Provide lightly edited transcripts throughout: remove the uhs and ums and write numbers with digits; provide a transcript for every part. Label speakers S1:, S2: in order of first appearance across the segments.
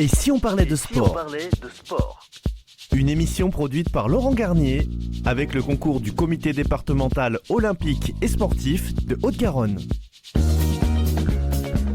S1: Et si on parlait de sport ? Une émission produite par Laurent Garnier avec le concours du comité départemental olympique et sportif de Haute-Garonne.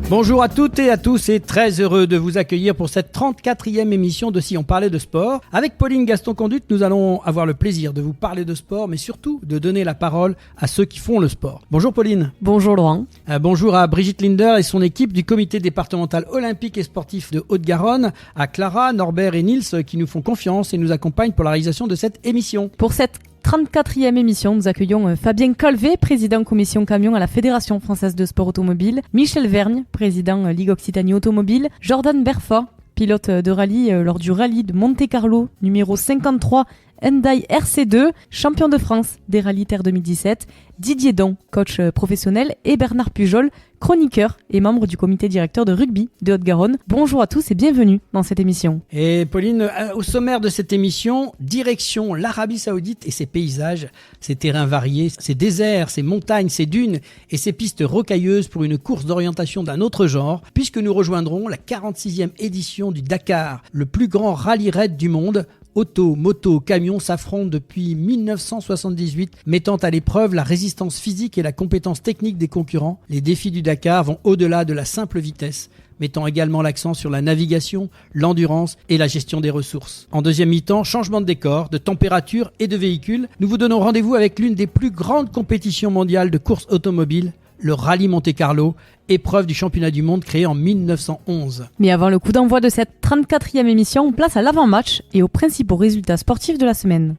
S2: Bonjour à toutes et à tous et très heureux de vous accueillir pour cette 34e émission de Si on parlait de sport. Avec Pauline Gaston-Conduit, nous allons avoir le plaisir de vous parler de sport, mais surtout de donner la parole à ceux qui font le sport. Bonjour Pauline.
S3: Bonjour Laurent.
S2: Bonjour à Brigitte Linder et son équipe du comité départemental olympique et sportif de Haute-Garonne, à Clara, Norbert et Nils qui nous font confiance et nous accompagnent pour la réalisation de cette émission.
S3: Pour cette 34e émission, nous accueillons Fabien Colvé, président commission camion à la Fédération française de sport automobile, Michel Vergne, président Ligue Occitanie automobile, Jordan Berfa, pilote de rallye lors du rallye de Monte-Carlo numéro 53 Hyundai RC2, champion de France des rallyes Terre 2017, Didier Don, coach professionnel, et Bernard Pujol, chroniqueur et membre du comité directeur de rugby de Haute-Garonne. Bonjour à tous et bienvenue dans cette émission.
S2: Et Pauline, au sommaire de cette émission, direction l'Arabie Saoudite et ses paysages, ses terrains variés, ses déserts, ses montagnes, ses dunes et ses pistes rocailleuses pour une course d'orientation d'un autre genre, puisque nous rejoindrons la 46e édition du Dakar, le plus grand rallye raid du monde. Auto, moto, camions s'affrontent depuis 1978, mettant à l'épreuve la résistance physique et la compétence technique des concurrents. Les défis du Dakar vont au-delà de la simple vitesse, mettant également l'accent sur la navigation, l'endurance et la gestion des ressources. En deuxième mi-temps, changement de décor, de température et de véhicule. Nous vous donnons rendez-vous avec l'une des plus grandes compétitions mondiales de course automobile, le Rallye Monte-Carlo, épreuve du championnat du monde créé en 1911.
S3: Mais avant le coup d'envoi de cette 34e émission, on place à l'avant-match et aux principaux résultats sportifs de la semaine.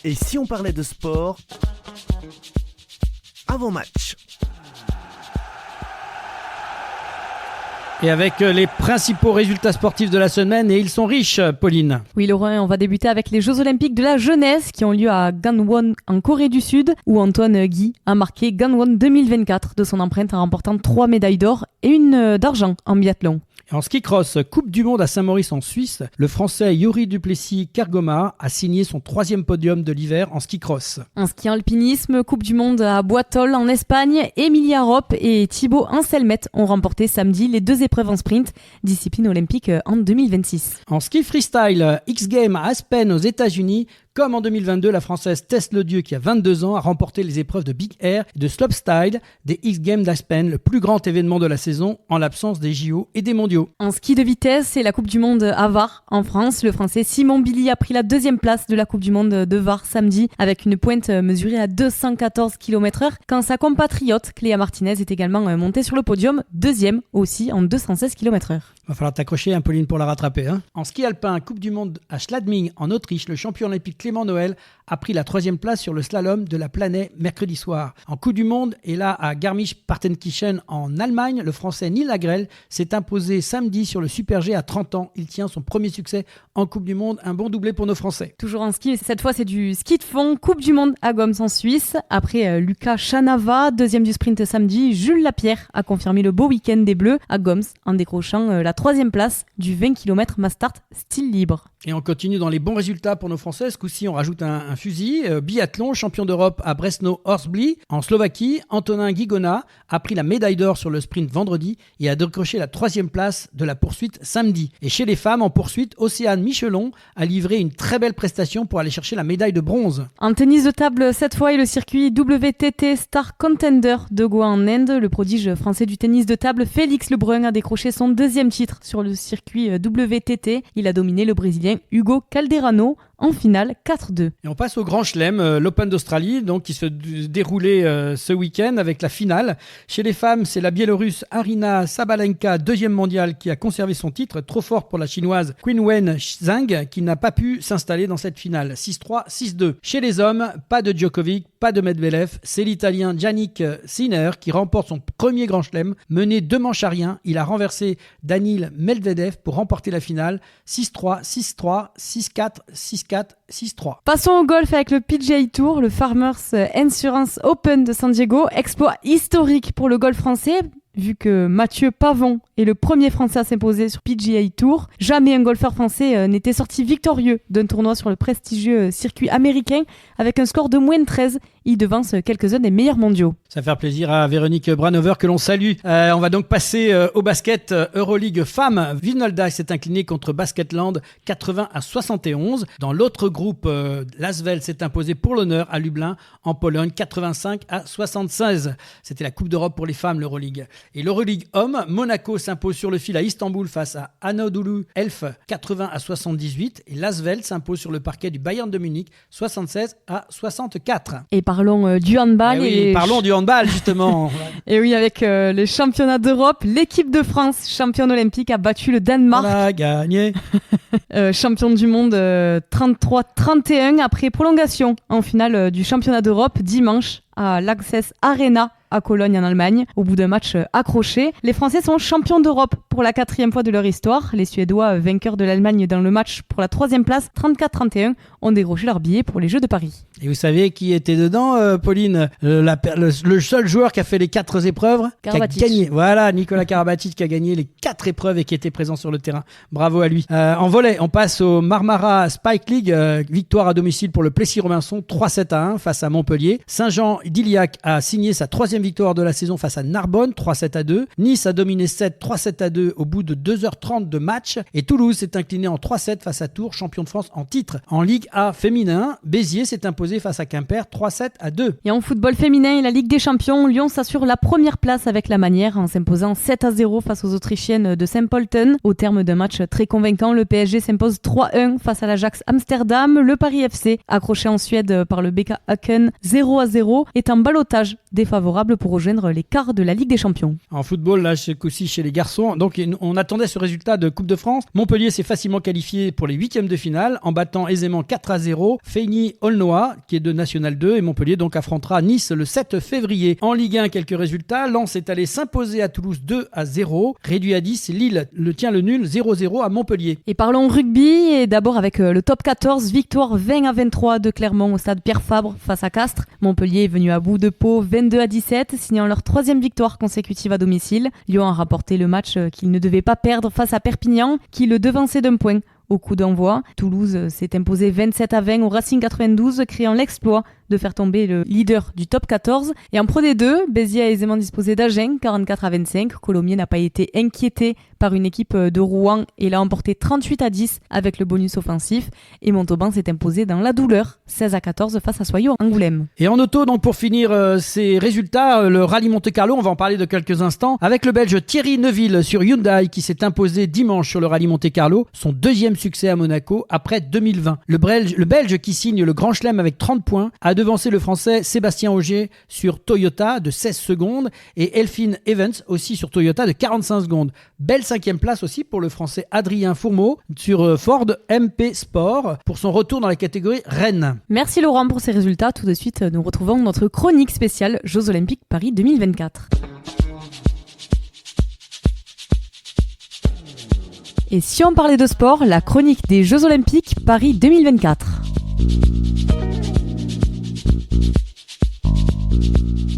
S1: Et si on parlait de sport avant match ?
S2: Et avec les principaux résultats sportifs de la semaine, et ils sont riches, Pauline.
S3: Oui Laurent, on va débuter avec les Jeux Olympiques de la jeunesse qui ont lieu à Gangwon en Corée du Sud, où Antoine Guy a marqué Gangwon 2024 de son empreinte en remportant 3 médailles d'or et une d'argent en biathlon.
S2: En ski cross, Coupe du Monde à Saint-Maurice en Suisse, le Français Yuri Duplessis-Kergoma a signé son 3e podium de l'hiver en ski cross.
S3: En ski alpinisme, Coupe du Monde à Boitol en Espagne, Emilia Ropp et Thibaut Anselmet ont remporté samedi les 2 épreuves en sprint, discipline olympique en 2026.
S2: En ski freestyle, X-Games à Aspen aux États-Unis, comme en 2022, la Française Tess Ledieu, qui a 22 ans, a remporté les épreuves de Big Air et de Slopestyle des X-Games d'Aspen, le plus grand événement de la saison en l'absence des JO et des mondiaux.
S3: En ski de vitesse, c'est la Coupe du Monde à Var. En France, le Français Simon Billy a pris la 2e place de la Coupe du Monde de Var samedi avec une pointe mesurée à 214 km/h, quand sa compatriote Cléa Martinez est également montée sur le podium, 2e aussi en 216 km/h.
S2: Va falloir t'accrocher, Pauline, pour la rattraper. En ski alpin, Coupe du Monde à Schladming en Autriche, le champion olympique Clément Noël a pris la 3e place sur le slalom de la Planète mercredi soir. En Coupe du Monde, et là à Garmisch-Partenkirchen en Allemagne, le Français Neil Lagrelle s'est imposé samedi sur le Super G à 30 ans. Il tient son premier succès en Coupe du Monde, un bon doublé pour nos Français.
S3: Toujours en ski, cette fois c'est du ski de fond, Coupe du Monde à Goms en Suisse. Après Lucas Chanava, 2e du sprint samedi, Jules Lapierre a confirmé le beau week-end des Bleus à Goms en décrochant la 3e place du 20 km mass start style libre.
S2: Et on continue dans les bons résultats pour nos Français. Ce coup-ci, on rajoute un fusil. Biathlon, champion d'Europe à Bresno-Horsbli. En Slovaquie, Antonin Guigona a pris la médaille d'or sur le sprint vendredi et a décroché la 3e place de la poursuite samedi. Et chez les femmes, en poursuite, Océane Michelon a livré une très belle prestation pour aller chercher la médaille de bronze.
S3: En tennis de table, cette fois, et le circuit WTT Star Contender de Goa en Inde, le prodige français du tennis de table Félix Lebrun a décroché son 2e titre sur le circuit WTT. Il a dominé le Brésilien Hugo Calderano en finale 4-2.
S2: Et on passe au Grand Chelem, l'Open d'Australie, donc qui se déroulait ce week-end avec la finale. Chez les femmes, c'est la Biélorusse Arina Sabalenka, 2e mondiale, qui a conservé son titre, trop forte pour la chinoise Qinwen Zhang, qui n'a pas pu s'installer dans cette finale. 6-3, 6-2. Chez les hommes, pas de Djokovic, pas de Medvedev, c'est l'Italien Yannick Sinner qui remporte son premier Grand Chelem. Mené 2 manches à rien, il a renversé Daniil Medvedev pour remporter la finale. 6-3, 6-3, 6-4, 6-4, 6-3.
S3: Passons au golf avec le PGA Tour, le Farmers Insurance Open de San Diego. Exploit historique pour le golf français. vu que Mathieu Pavon est le premier Français à s'imposer sur PGA Tour. Jamais un golfeur français n'était sorti victorieux d'un tournoi sur le prestigieux circuit américain avec un score de moins de 13. Il devance quelques-uns des meilleurs mondiaux.
S2: Ça va faire plaisir à Véronique Branover que l'on salue. On va donc passer au basket Euroleague femmes. Vinolda s'est incliné contre Basketland 80-71. Dans l'autre groupe, l'Asvel s'est imposé pour l'honneur à Lublin en Pologne 85-76. C'était la Coupe d'Europe pour les femmes, l'Euroleague. Et l'Euroleague homme, Monaco s'impose sur le fil à Istanbul face à Anadolu Elf 80-78. Et l'Asvel s'impose sur le parquet du Bayern de Munich 76-64.
S3: Et parlons du handball.
S2: Parlons du handball, justement.
S3: Et oui, avec les championnats d'Europe, l'équipe de France, championne olympique, a battu le Danemark.
S2: On a gagné.
S3: Champion du monde 33-31 après prolongation en finale du championnat d'Europe dimanche à l'Access Arena à Cologne en Allemagne. Au bout d'un match accroché, les Français sont champions d'Europe pour la 4e fois de leur histoire. Les Suédois, vainqueurs de l'Allemagne dans le match pour la 3e place, 34-31, ont décroché leur billet pour les Jeux de Paris.
S2: Et vous savez qui était dedans, Pauline? Le seul joueur qui a fait les 4 épreuves,
S3: Karabatic.
S2: qui a gagné. Voilà, Nicolas Karabatic qui a gagné les 4 épreuves et qui était présent sur le terrain. Bravo à lui. En volley, on passe au Marmara Spike League. Victoire à domicile pour le Plessis-Robinson, 3-7-1 face à Montpellier. Saint-Jean-d'Iliac a signé sa 3e victoire de la saison face à Narbonne, 3-7-2. Nice a dominé 3-7-2 au bout de 2h30 de match. Et Toulouse s'est incliné en 3-7 face à Tours, champion de France en titre. En Ligue A féminin, Béziers s'est imposé face à Quimper, 3-7-2.
S3: Et en football féminin et la Ligue des Champions, Lyon s'assure la première place avec la manière en s'imposant 7-0 face aux Autrichiennes de Saint-Polten. Au terme d'un match très convaincant, le PSG s'impose 3-1 face à l'Ajax Amsterdam. Le Paris FC, accroché en Suède par le BK Häcken 0-0, est en ballottage défavorable pour rejoindre les quarts de la Ligue des Champions.
S2: En football, là, ce coup-ci chez les garçons, donc on attendait ce résultat de Coupe de France. Montpellier s'est facilement qualifié pour les 8e de finale en battant aisément 4-0 Feigny-Aulnois, qui est de National 2, et Montpellier donc affrontera Nice le 7 février. En Ligue 1, quelques résultats. Lens est allé s'imposer à Toulouse 2-0. Réduit à 10, Lille tient le nul 0-0 à Montpellier.
S3: Et parlons rugby, et d'abord avec le top 14, victoire 20-23 de Clermont au stade Pierre Fabre face à Castres. Montpellier est venu à bout de peau 22-17, signant leur 3e victoire consécutive à domicile. Lyon a rapporté le match qu'il ne devait pas perdre face à Perpignan, qui le devançait d'un point au coup d'envoi. Toulouse s'est imposé 27-20 au Racing 92, créant l'exploit de faire tomber le leader du top 14. Et en Pro D2, Béziers a aisément disposé d'Agen, 44-25. Colomiers n'a pas été inquiété par une équipe de Rouen et l'a emporté 38-10 avec le bonus offensif. Et Montauban s'est imposé dans la douleur, 16-14 face à Soyaux Angoulême.
S2: Et en auto, donc pour finir ces résultats, le rallye Monte-Carlo, on va en parler de quelques instants, avec le Belge Thierry Neuville sur Hyundai qui s'est imposé dimanche sur le rallye Monte-Carlo, son 2e succès à Monaco après 2020. Le Belge qui signe le Grand Chelem avec 30 points a devancé le Français Sébastien Ogier sur Toyota de 16 secondes et Elphine Evans aussi sur Toyota de 45 secondes. Belle 5e place aussi pour le Français Adrien Fourmeau sur Ford MP Sport pour son retour dans la catégorie Rennes.
S3: Merci Laurent pour ces résultats. Tout de suite, nous retrouvons notre chronique spéciale Jeux Olympiques Paris 2024. Et si on parlait de sport, la chronique des Jeux Olympiques Paris 2024.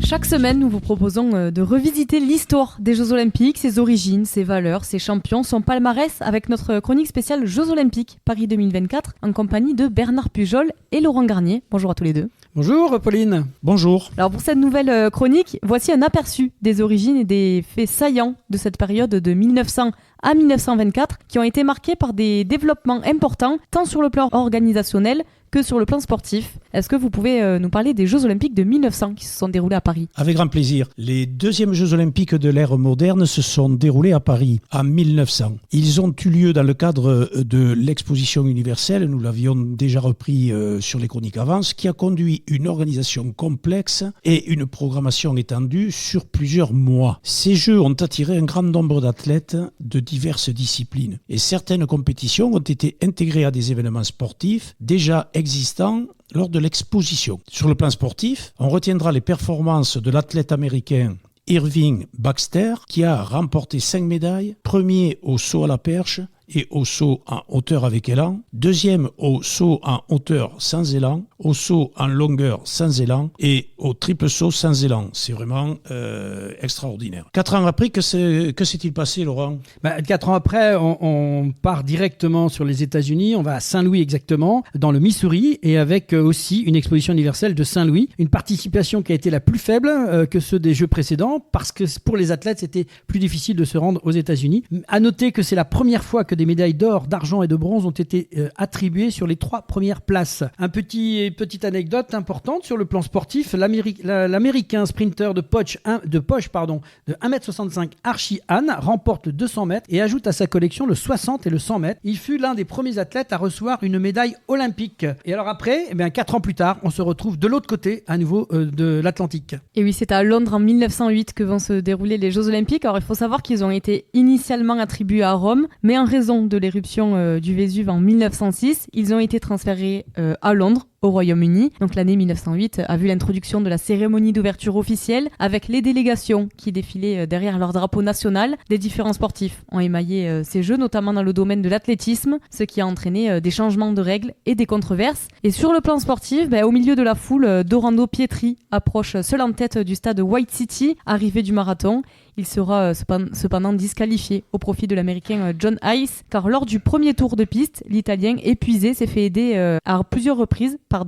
S3: Chaque semaine, nous vous proposons de revisiter l'histoire des Jeux Olympiques, ses origines, ses valeurs, ses champions, son palmarès avec notre chronique spéciale Jeux Olympiques Paris 2024 en compagnie de Bernard Pujol et Laurent Garnier. Bonjour à tous les deux.
S2: Bonjour Pauline.
S4: Bonjour.
S3: Alors pour cette nouvelle chronique, voici un aperçu des origines et des faits saillants de cette période de 1900 à 1924 qui ont été marqués par des développements importants tant sur le plan organisationnel que sur le plan sportif. Est-ce que vous pouvez nous parler des Jeux Olympiques de 1900 qui se sont déroulés à Paris ?
S4: Avec grand plaisir. Les deuxièmes Jeux Olympiques de l'ère moderne se sont déroulés à Paris en 1900. Ils ont eu lieu dans le cadre de l'exposition universelle, nous l'avions déjà repris sur les chroniques avant, ce qui a conduit une organisation complexe et une programmation étendue sur plusieurs mois. Ces Jeux ont attiré un grand nombre d'athlètes de diverses disciplines et certaines compétitions ont été intégrées à des événements sportifs déjà existants lors de l'exposition. Sur le plan sportif, on retiendra les performances de l'athlète américain Irving Baxter, qui a remporté 5 médailles, premier au saut à la perche et au saut en hauteur avec élan. Deuxième au saut en hauteur sans élan, au saut en longueur sans élan et au triple saut sans élan. C'est vraiment extraordinaire. 4 ans après, que s'est-il passé, Laurent ?
S2: 4 ans après, on part directement sur les États-Unis. On va à Saint-Louis exactement, dans le Missouri, et avec aussi une exposition universelle de Saint-Louis. Une participation qui a été la plus faible que ceux des Jeux précédents, parce que pour les athlètes, c'était plus difficile de se rendre aux États-Unis. À noter que c'est la première fois que des médailles d'or, d'argent et de bronze ont été attribuées sur les 3 premières places. Petite anecdote importante sur le plan sportif, l'Américain sprinter de poche de 1m65 Archie Ann remporte le 200 mètres et ajoute à sa collection le 60 et le 100 mètres. Il fut l'un des premiers athlètes à recevoir une médaille olympique. Et alors après, 4 ans plus tard, on se retrouve de l'autre côté, à nouveau de l'Atlantique.
S3: Et oui, c'est à Londres en 1908 que vont se dérouler les Jeux Olympiques. Alors il faut savoir qu'ils ont été initialement attribués à Rome, mais en raison de l'éruption du Vésuve en 1906, ils ont été transférés à Londres, au Royaume-Uni. Donc l'année 1908 a vu l'introduction de la cérémonie d'ouverture officielle avec les délégations qui défilaient derrière leur drapeau national. Des différents sportifs ont émaillé ces Jeux, notamment dans le domaine de l'athlétisme, ce qui a entraîné des changements de règles et des controverses. Et sur le plan sportif, au milieu de la foule, Dorando Pietri approche seul en tête du stade White City, arrivé du marathon. Il sera cependant disqualifié au profit de l'Américain John Hayes, car lors du premier tour de piste, l'Italien épuisé s'est fait aider à plusieurs reprises par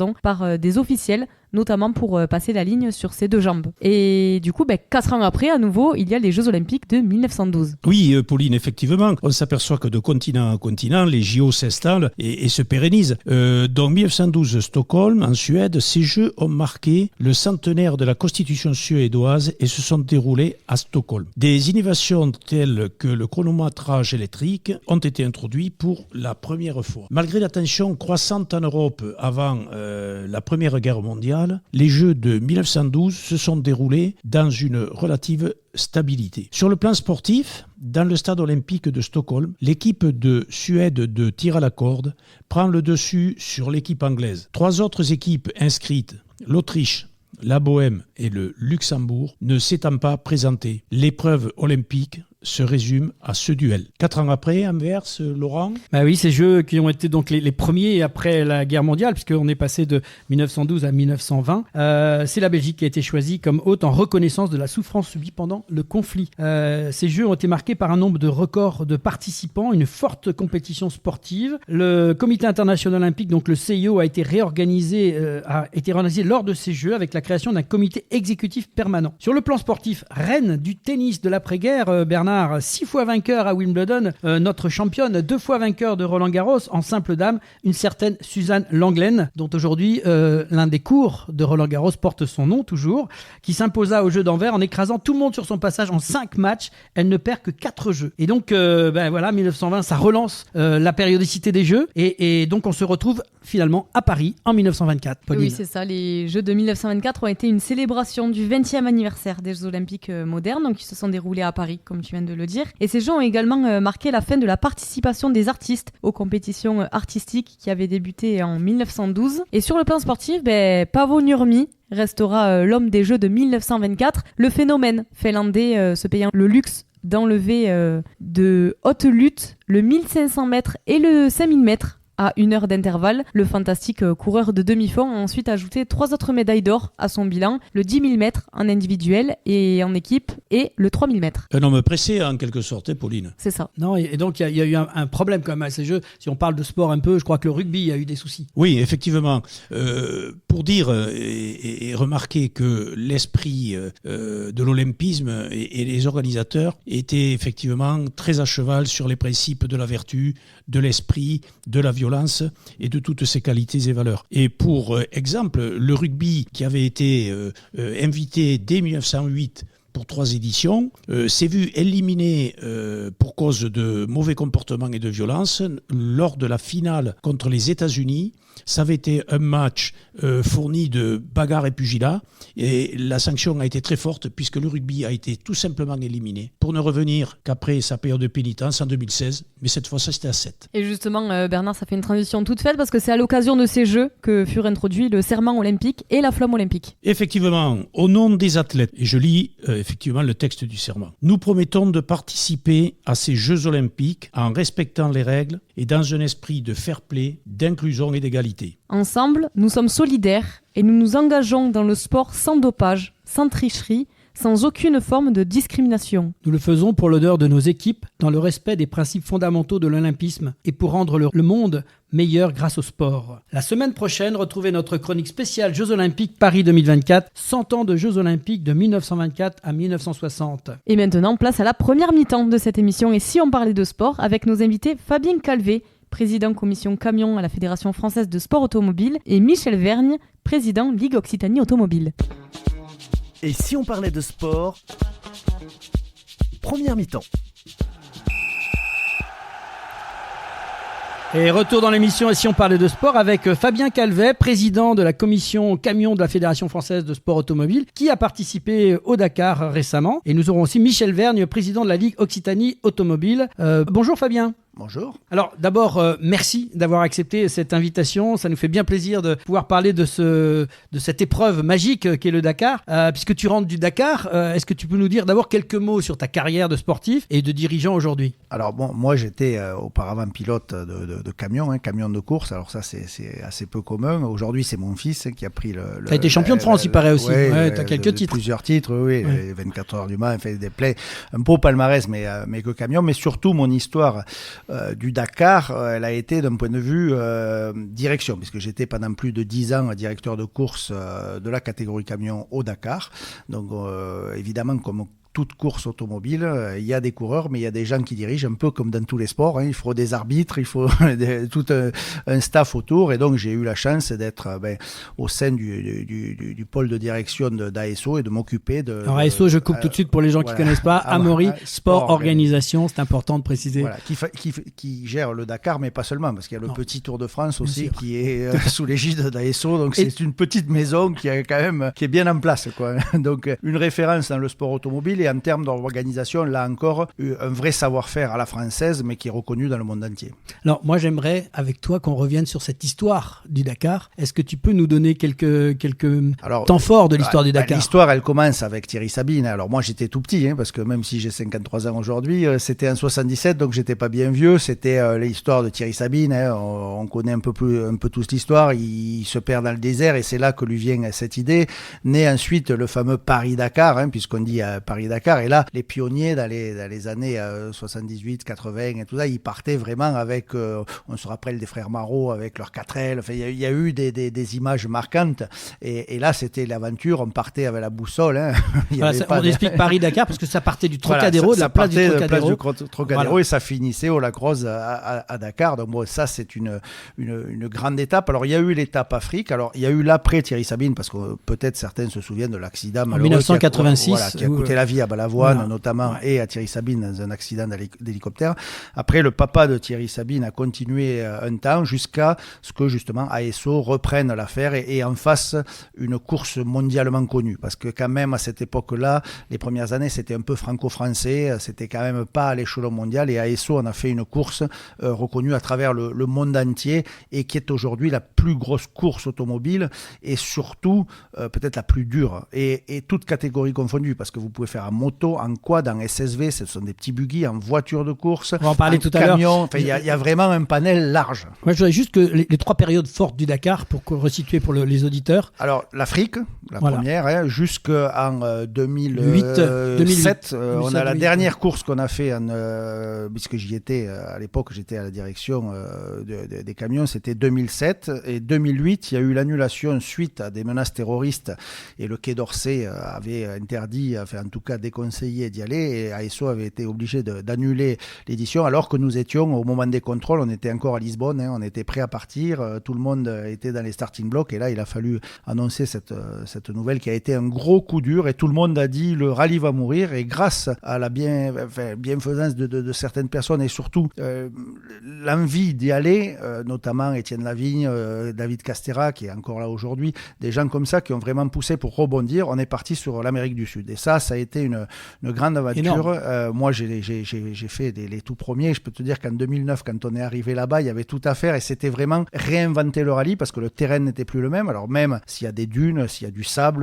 S3: des officiels, notamment pour passer la ligne sur ses 2 jambes. Et du coup, 4 ans après, à nouveau, il y a les Jeux Olympiques de 1912.
S4: Oui, Pauline, effectivement, on s'aperçoit que de continent en continent, les JO s'installent et se pérennisent. Donc 1912, Stockholm, en Suède, ces Jeux ont marqué le centenaire de la Constitution suédoise et se sont déroulés à Stockholm. Des innovations telles que le chronométrage électrique ont été introduites pour la première fois. Malgré la tension croissante en Europe avant la Première Guerre mondiale, les Jeux de 1912 se sont déroulés dans une relative stabilité. Sur le plan sportif, dans le stade olympique de Stockholm, l'équipe de Suède de tir à la corde prend le dessus sur l'équipe anglaise. 3 autres équipes inscrites, l'Autriche, la Bohème et le Luxembourg, ne s'étant pas présentées. L'épreuve olympique se résume à ce duel. 4 ans après, Anvers, Laurent ?
S2: Oui, ces Jeux qui ont été donc les premiers après la guerre mondiale, puisqu'on est passé de 1912 à 1920. C'est la Belgique qui a été choisie comme hôte en reconnaissance de la souffrance subie pendant le conflit. Ces Jeux ont été marqués par un nombre de records de participants, une forte compétition sportive. Le Comité international olympique, donc le CIO, a été réorganisé lors de ces Jeux avec la création d'un comité exécutif permanent. Sur le plan sportif, reine du tennis de l'après-guerre, Bernard, 6 fois vainqueur à Wimbledon, notre championne, 2 fois vainqueur de Roland-Garros en simple dame, une certaine Suzanne Lenglen, dont aujourd'hui l'un des cours de Roland-Garros porte son nom toujours, qui s'imposa aux Jeux d'Anvers en écrasant tout le monde sur son passage en 5 matchs. Elle ne perd que 4 Jeux. Et donc 1920, ça relance la périodicité des Jeux et donc on se retrouve finalement à Paris en 1924. Pauline.
S3: Oui, c'est ça. Les Jeux de 1924 ont été une célébration du 20e anniversaire des Jeux Olympiques modernes, donc ils se sont déroulés à Paris, comme tu viens de le dire. Et ces Jeux ont également marqué la fin de la participation des artistes aux compétitions artistiques qui avaient débuté en 1912. Et sur le plan sportif, Paavo Nurmi restera l'homme des Jeux de 1924. Le phénomène finlandais se payant le luxe d'enlever de haute lutte le 1500 mètres et le 5000 mètres à 1 heure d'intervalle. Le fantastique coureur de demi-fond a ensuite ajouté 3 autres médailles d'or à son bilan, le 10 000 mètres en individuel et en équipe et le 3 000 mètres.
S4: Un homme pressé en quelque sorte, Pauline.
S3: C'est ça.
S2: Non, et donc il y a eu un problème quand même à ces Jeux. Si on parle de sport un peu, je crois que le rugby a eu des soucis.
S4: Oui, effectivement. Pour dire et remarquer que l'esprit de l'olympisme et les organisateurs étaient effectivement très à cheval sur les principes de la vertu, de l'esprit, de la violence et de toutes ces qualités et valeurs. Et pour exemple, le rugby qui avait été invité dès 1908 pour 3 éditions, s'est vu éliminé pour cause de mauvais comportements et de violence lors de la finale contre les États-Unis. Ça avait été un match fourni de bagarres et pugilat et la sanction a été très forte puisque le rugby a été tout simplement éliminé pour ne revenir qu'après sa période de pénitence en 2016, mais cette fois-ci c'était à 7.
S3: Et justement, Bernard, ça fait une transition toute faite parce que c'est à l'occasion de ces Jeux que furent introduits le serment olympique et la flamme olympique.
S4: Effectivement, au nom des athlètes, et je lis effectivement le texte du serment. Nous promettons de participer à ces Jeux olympiques en respectant les règles et dans un esprit de fair play, d'inclusion et d'égalité.
S3: Ensemble, nous sommes solidaires et nous nous engageons dans le sport sans dopage, sans tricherie, sans aucune forme de discrimination.
S2: Nous le faisons pour l'honneur de nos équipes, dans le respect des principes fondamentaux de l'olympisme et pour rendre le monde meilleur grâce au sport. La semaine prochaine, retrouvez notre chronique spéciale Jeux Olympiques Paris 2024, 100 ans de Jeux Olympiques de 1924 à 1960.
S3: Et maintenant, place à la première mi-temps de cette émission. Et si on parlait de sport, avec nos invités Fabien Calvé, président commission camion à la Fédération française de sport automobile, et Michel Vergne, président Ligue Occitanie Automobile.
S1: Et si on parlait de sport, première mi-temps.
S2: Et retour dans l'émission, et si on parlait de sport, avec Fabien Calvet, président de la commission camion de la Fédération française de sport automobile, qui a participé au Dakar récemment. Et nous aurons aussi Michel Vergne, président de la Ligue Occitanie Automobile. Bonjour Fabien.
S5: Bonjour.
S2: Alors d'abord, merci d'avoir accepté cette invitation. Ça nous fait bien plaisir de pouvoir parler de cette épreuve magique qu'est le Dakar. Puisque tu rentres du Dakar, est-ce que tu peux nous dire d'abord quelques mots sur ta carrière de sportif et de dirigeant aujourd'hui ?
S5: Alors bon, moi j'étais auparavant pilote de camion, camion de course. Alors ça c'est assez peu commun. Aujourd'hui c'est mon fils qui a pris le...
S2: Tu as été champion de France, il paraît aussi. Ouais, tu as quelques titres.
S5: Plusieurs titres, oui. Ouais. 24 heures du Mans, fait des plays, un beau palmarès, mais que camion. Mais surtout mon histoire du Dakar, elle a été d'un point de vue direction, puisque j'étais pendant plus de 10 ans directeur de course de la catégorie camion au Dakar. Donc évidemment, comme toute course automobile, il y a des coureurs, mais il y a des gens qui dirigent, un peu comme dans tous les sports. Il faut des arbitres, il faut tout un staff autour. Et donc, j'ai eu la chance d'être au sein du pôle de direction d'ASO et de m'occuper de...
S2: Alors, ASO, je coupe tout de suite pour les gens qui ne connaissent pas. Amaury Sport Organisation, c'est important de préciser.
S5: Voilà, qui gère le Dakar, mais pas seulement, parce qu'il y a le petit Tour de France aussi, qui est sous l'égide d'ASO. Donc, c'est une petite maison qui est bien en place, quoi. Donc, une référence dans le sport automobile. Et en termes d'organisation, là encore, un vrai savoir-faire à la française, mais qui est reconnu dans le monde entier.
S2: Alors, moi, j'aimerais, avec toi, qu'on revienne sur cette histoire du Dakar. Est-ce que tu peux nous donner quelques temps forts de l'histoire du Dakar ?
S5: L'histoire, elle commence avec Thierry Sabine. Alors, moi, j'étais tout petit, parce que même si j'ai 53 ans aujourd'hui, c'était en 77, donc j'étais pas bien vieux. C'était l'histoire de Thierry Sabine. On connaît un peu tous l'histoire. Il se perd dans le désert, et c'est là que lui vient cette idée. Naît ensuite le fameux Paris-Dakar, puisqu'on dit Paris-Dakar. Et là, les pionniers dans les années 78, 80 et tout ça, ils partaient vraiment avec, on se rappelle des frères Marot avec leurs 4L. Enfin, il y a eu des images marquantes. Et là, c'était l'aventure. On partait avec la boussole.
S2: On explique Paris-Dakar parce que ça partait du Trocadéro, de la place du Trocadéro.
S5: Et ça finissait au Lac Rose à Dakar. Donc bon, ça, c'est une grande étape. Alors, il y a eu l'étape Afrique. Alors, il y a eu l'après Thierry Sabine, parce que peut-être certains se souviennent de l'accident
S2: en 1986
S5: qui a coûté la vie à Balavoine notamment, et à Thierry Sabine dans un accident d'hélicoptère. Après, le papa de Thierry Sabine a continué un temps jusqu'à ce que justement ASO reprenne l'affaire et en fasse une course mondialement connue. Parce que quand même à cette époque-là, les premières années, c'était un peu franco-français, c'était quand même pas à l'échelon mondial, et ASO en a fait une course reconnue à travers le monde entier, et qui est aujourd'hui la plus grosse course automobile, et surtout peut-être la plus dure, et toute catégorie confondue, parce que vous pouvez faire en moto, en quad, en SSV, ce sont des petits buggy, en voiture de course,
S2: on va en parler tout à l'heure.
S5: Enfin, il y a vraiment un panel large.
S2: Moi, je voudrais juste que les 3 périodes fortes du Dakar, pour resituer pour les auditeurs.
S5: Alors, l'Afrique, première, jusqu'en 2007. On a la dernière course qu'on a fait, puisque j'y étais à l'époque, j'étais à la direction des camions, c'était 2007. Et 2008, il y a eu l'annulation suite à des menaces terroristes, et le Quai d'Orsay avait interdit, enfin en tout cas déconseillé d'y aller, et ASO avait été obligé d'annuler l'édition, alors que nous étions au moment des contrôles, on était encore à Lisbonne, on était prêts à partir, tout le monde était dans les starting blocks, et là il a fallu annoncer cette nouvelle qui a été un gros coup dur, et tout le monde a dit le rallye va mourir, et grâce à la bienfaisance de certaines personnes, et surtout l'envie d'y aller, notamment Étienne Lavigne, David Castera qui est encore là aujourd'hui, des gens comme ça qui ont vraiment poussé pour rebondir, on est parti sur l'Amérique du Sud, et ça a été une grande aventure. Moi, j'ai fait les tout premiers. Je peux te dire qu'en 2009, quand on est arrivé là-bas, il y avait tout à faire et c'était vraiment réinventer le rallye parce que le terrain n'était plus le même. Alors même s'il y a des dunes, s'il y a du sable,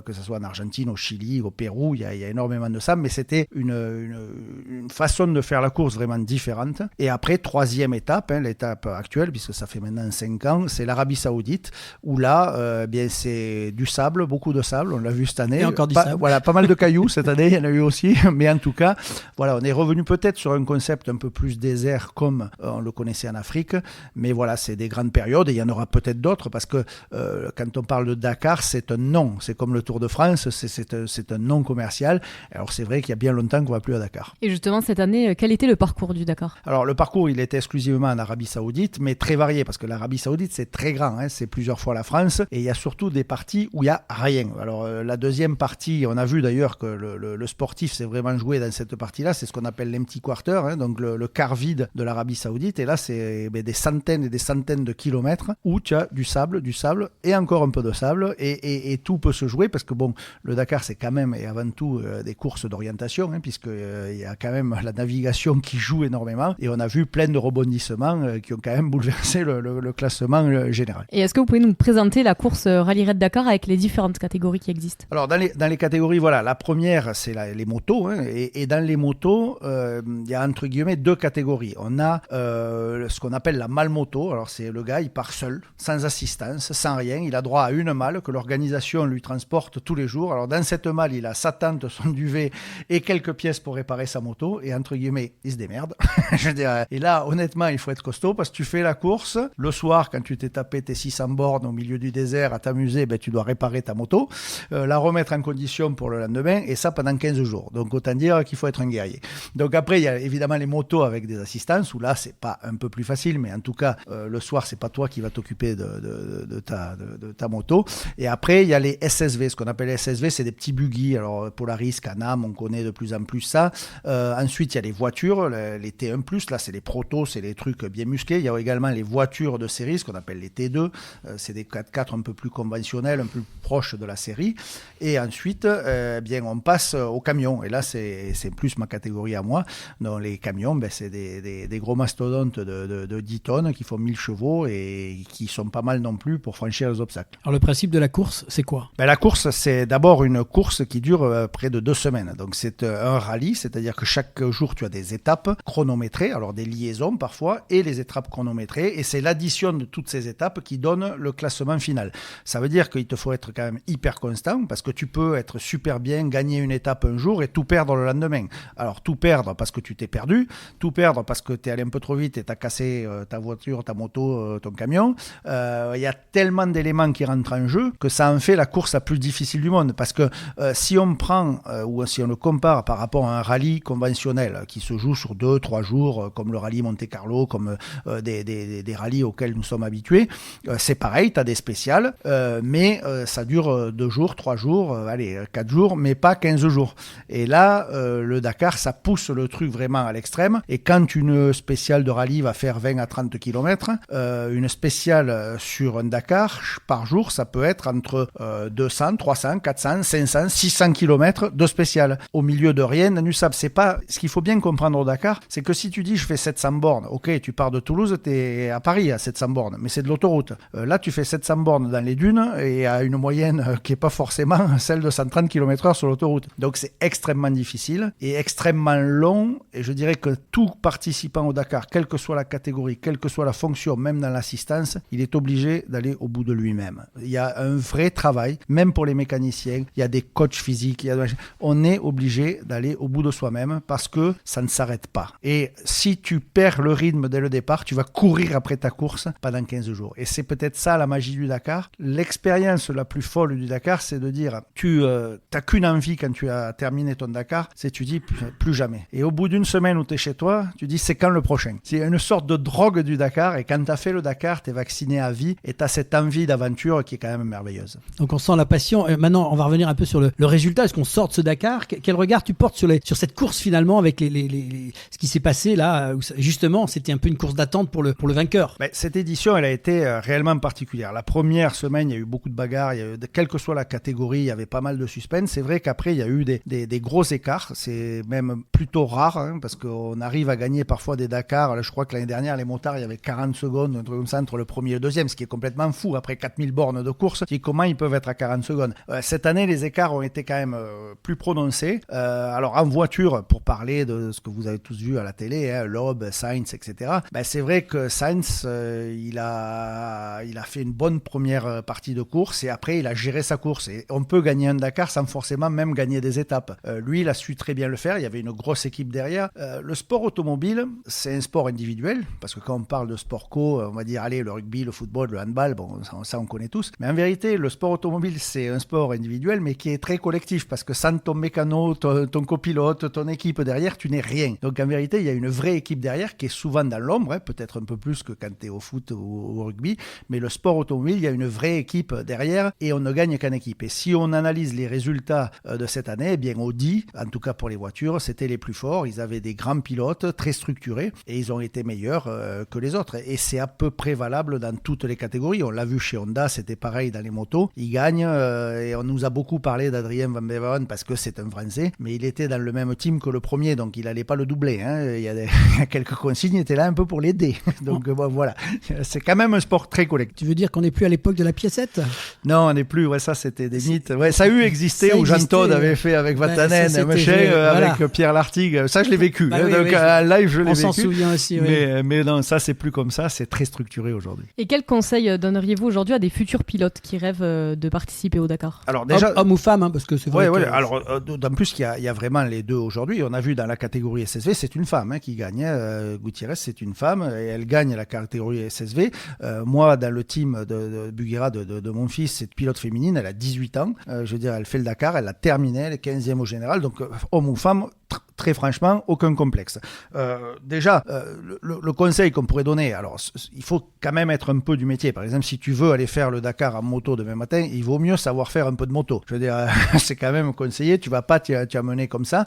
S5: que ce soit en Argentine, au Chili, au Pérou, il y a énormément de sable, mais c'était une façon de faire la course vraiment différente. Et après, troisième étape, l'étape actuelle, puisque ça fait maintenant 5 ans, c'est l'Arabie Saoudite, où là, bien c'est du sable, beaucoup de sable, on l'a vu cette année.
S2: Et encore du sable.
S5: Voilà, pas mal de cailloux cette année, il y en a eu aussi, mais en tout cas, voilà, on est revenu peut-être sur un concept un peu plus désert comme on le connaissait en Afrique, mais voilà, c'est des grandes périodes et il y en aura peut-être d'autres parce que quand on parle de Dakar, c'est un nom, c'est comme le Tour de France, c'est un nom commercial. Alors c'est vrai qu'il y a bien longtemps qu'on ne va plus à Dakar.
S3: Et justement, cette année, quel était le parcours du Dakar ?
S5: Alors le parcours, il était exclusivement en Arabie Saoudite, mais très varié parce que l'Arabie Saoudite, c'est très grand, c'est plusieurs fois la France et il y a surtout des parties où il n'y a rien. Alors la deuxième partie, on a vu d'ailleurs que le sportif s'est vraiment joué dans cette partie-là, c'est ce qu'on appelle l'empty quarter, donc le quart vide de l'Arabie Saoudite, et là c'est des centaines et des centaines de kilomètres où tu as du sable et encore un peu de sable et tout peut se jouer parce que bon, le Dakar c'est quand même et avant tout des courses d'orientation puisqu'il y a quand même la navigation qui joue énormément et on a vu plein de rebondissements qui ont quand même bouleversé le classement général.
S3: Et est-ce que vous pouvez nous présenter la course Rallye Raid Dakar avec les différentes catégories qui existent ?
S5: Alors dans les catégories, voilà, la première c'est les motos et dans les motos il y a entre guillemets 2 catégories. On a ce qu'on appelle la malle moto. Alors c'est le gars, il part seul, sans assistance, sans rien, il a droit à une malle que l'organisation lui transporte tous les jours. Alors dans cette malle, il a sa tente, son duvet et quelques pièces pour réparer sa moto et entre guillemets, il se démerde. Je veux dire, et là honnêtement, il faut être costaud parce que tu fais la course, le soir quand tu t'es tapé tes 600 bornes au milieu du désert à t'amuser, tu dois réparer ta moto, la remettre en condition pour le lendemain et ça pendant 15 jours. Donc autant dire qu'il faut être un guerrier. Donc après, il y a évidemment les motos avec des assistances où là, c'est pas un peu plus facile, mais en tout cas, le soir, c'est pas toi qui vas t'occuper de ta moto. Et après, il y a les SSV. Ce qu'on appelle les SSV, c'est des petits buggy. Alors, Polaris, Can-Am, on connaît de plus en plus ça. Ensuite, il y a les voitures, les T1+. Là, c'est les protos, c'est les trucs bien musclés. Il y a également les voitures de série, ce qu'on appelle les T2. C'est des 4x4 un peu plus conventionnels, un peu proches de la série. Et ensuite, bien, on passe aux camions. Et là, c'est plus ma catégorie à moi. Dans les camions, c'est des gros mastodontes de 10 tonnes qui font 1000 chevaux et qui sont pas mal non plus pour franchir les obstacles.
S2: Alors le principe de la course, c'est quoi ?
S5: La course, c'est d'abord une course qui dure près de 2 semaines. Donc c'est un rallye, c'est-à-dire que chaque jour, tu as des étapes chronométrées, alors des liaisons parfois, et les étapes chronométrées. Et c'est l'addition de toutes ces étapes qui donne le classement final. Ça veut dire qu'il te faut être quand même hyper constant parce que tu peux être super bien, gagner une étape un jour et tout perdre le lendemain. Alors tout perdre parce que tu t'es perdu, tout perdre parce que tu es allé un peu trop vite et tu as cassé ta voiture, ta moto, ton camion. Il y a tellement d'éléments qui rentrent en jeu que ça en fait la course la plus difficile du monde. Parce que si on prend ou si on le compare par rapport à un rallye conventionnel qui se joue sur 2-3 jours, comme le rallye Monte-Carlo, comme des rallyes auxquels nous sommes habitués, c'est pareil, tu as des spéciales, mais ça dure 2 jours, 3 jours, 4 jours, mais pas 15 jours. Et là, le Dakar, ça pousse le truc vraiment à l'extrême. Et quand une spéciale de rallye va faire 20 à 30 km, une spéciale sur un Dakar par jour, ça peut être entre 200, 300, 400, 500, 600 km de spéciale. Au milieu de rien, du sable. C'est pas... Ce qu'il faut bien comprendre au Dakar, c'est que si tu dis je fais 700 bornes, ok, tu pars de Toulouse, tu es à Paris à 700 bornes, mais c'est de l'autoroute. Là, tu fais 700 bornes dans les dunes et à une moyenne qui n'est pas forcément celle de 130 km/h sur l'autoroute. Donc c'est extrêmement difficile et extrêmement long. Et je dirais que tout participant au Dakar, quelle que soit la catégorie, quelle que soit la fonction, même dans l'assistance, il est obligé d'aller au bout de lui-même. Il y a un vrai travail, même pour les mécaniciens, il y a des coachs physiques, on est obligé d'aller au bout de soi-même parce que ça ne s'arrête pas. Et si tu perds le rythme dès le départ, tu vas courir après ta course pendant 15 jours. Et c'est peut-être ça la magie du Dakar. L'expérience la plus folle du Dakar, c'est de dire, tu n'as qu'une envie quand tu as terminé ton Dakar, c'est tu dis plus jamais. Et au bout d'une semaine où tu es chez toi, tu dis c'est quand le prochain. C'est une sorte de drogue du Dakar et quand tu as fait le Dakar, tu es vacciné à vie et tu as cette envie d'aventure qui est quand même merveilleuse.
S2: Donc on sent la passion. Maintenant, on va revenir un peu sur le résultat. Est-ce qu'on sort de ce Dakar ? Quel regard tu portes sur cette course finalement avec ce qui s'est passé là où justement, c'était un peu une course d'attente pour le vainqueur.
S5: Cette édition, elle a été réellement particulière. La première semaine, il y a eu beaucoup de bagarres. Quelle que soit la catégorie, il y avait pas mal de suspense. C'est vrai qu'après, il y a eu des gros écarts. C'est même plutôt rare, hein, parce qu'on arrive à gagner parfois des Dakar. Là, je crois que l'année dernière, les motards, il y avait 40 secondes, un truc comme ça, entre le premier et le deuxième, ce qui est complètement fou. Après 4000 bornes de course, comment ils peuvent être à 40 secondes? Cette année, les écarts ont été quand même plus prononcés. Alors, en voiture, pour parler de ce que vous avez tous vu à la télé, hein, Loeb, Sainz, etc., c'est vrai que Sainz, il a fait une bonne première partie de course et après, il a géré sa course. Et on peut gagner un Dakar sans forcément même gagner des étapes. Lui, il a su très bien le faire. Il y avait une grosse équipe derrière. Le sport automobile, c'est un sport individuel, parce que quand on parle de sport co, on va dire, allez, le rugby, le football, le handball, bon, ça on connaît tous. Mais en vérité, le sport automobile, c'est un sport individuel, mais qui est très collectif, parce que sans ton mécano, ton copilote, ton équipe derrière, tu n'es rien. Donc en vérité, il y a une vraie équipe derrière qui est souvent dans l'ombre, hein, peut-être un peu plus que quand tu es au foot ou au rugby, mais le sport automobile, il y a une vraie équipe derrière et on ne gagne qu'en équipe. Et si on analyse les résultats de cette année, eh bien Audi, en tout cas pour les voitures, c'était les plus forts. Ils avaient des grands pilotes très structurés et ils ont été meilleurs que les autres. Et c'est à peu près valable dans toutes les catégories. On l'a vu chez Honda, c'était pareil dans les motos. Ils gagnent et on nous a beaucoup parlé d'Adrien Van Beveren parce que c'est un Français, mais il était dans le même team que le premier, donc il n'allait pas le doubler. Hein. Il y a quelques consignes, il était là un peu pour l'aider. Donc bon, voilà, c'est quand même un sport très collectif.
S2: Tu veux dire qu'on n'est plus à l'époque de la piécette?
S5: Non, on n'est plus. Ouais, ça c'était des mythes. Ouais, ça a eu existé où Jean Todt avait fait avec Vatanen, avec Pierre Lartigue. Ça, je l'ai vécu. Donc en live, je l'ai vécu.
S2: On s'en souvient aussi.
S5: Mais non, ça c'est plus comme ça. C'est très structuré aujourd'hui.
S3: Et quels conseils donneriez-vous aujourd'hui à des futurs pilotes qui rêvent de participer au Dakar?
S5: Alors déjà,
S2: homme ou femme, hein, parce que c'est vrai.
S5: Ouais. Alors, en plus qu'il y a vraiment les deux aujourd'hui. On a vu dans la catégorie SSV, c'est une femme qui gagne. Gutiérrez, c'est une femme et elle gagne la catégorie SSV. Moi, dans le team de Buguera, de mon fils, c'est pilote féminine. Elle a 18 ans. Je veux dire, elle fait le Dakar. Elle a terminé. Elle est 15e au général. Donc, homme ou femme, très franchement, aucun complexe. Déjà, le conseil qu'on pourrait donner, alors il faut quand même être un peu du métier. Par exemple, si tu veux aller faire le Dakar en moto demain matin, il vaut mieux savoir faire un peu de moto. Je veux dire, c'est quand même conseillé. Tu vas pas t'y amener comme ça.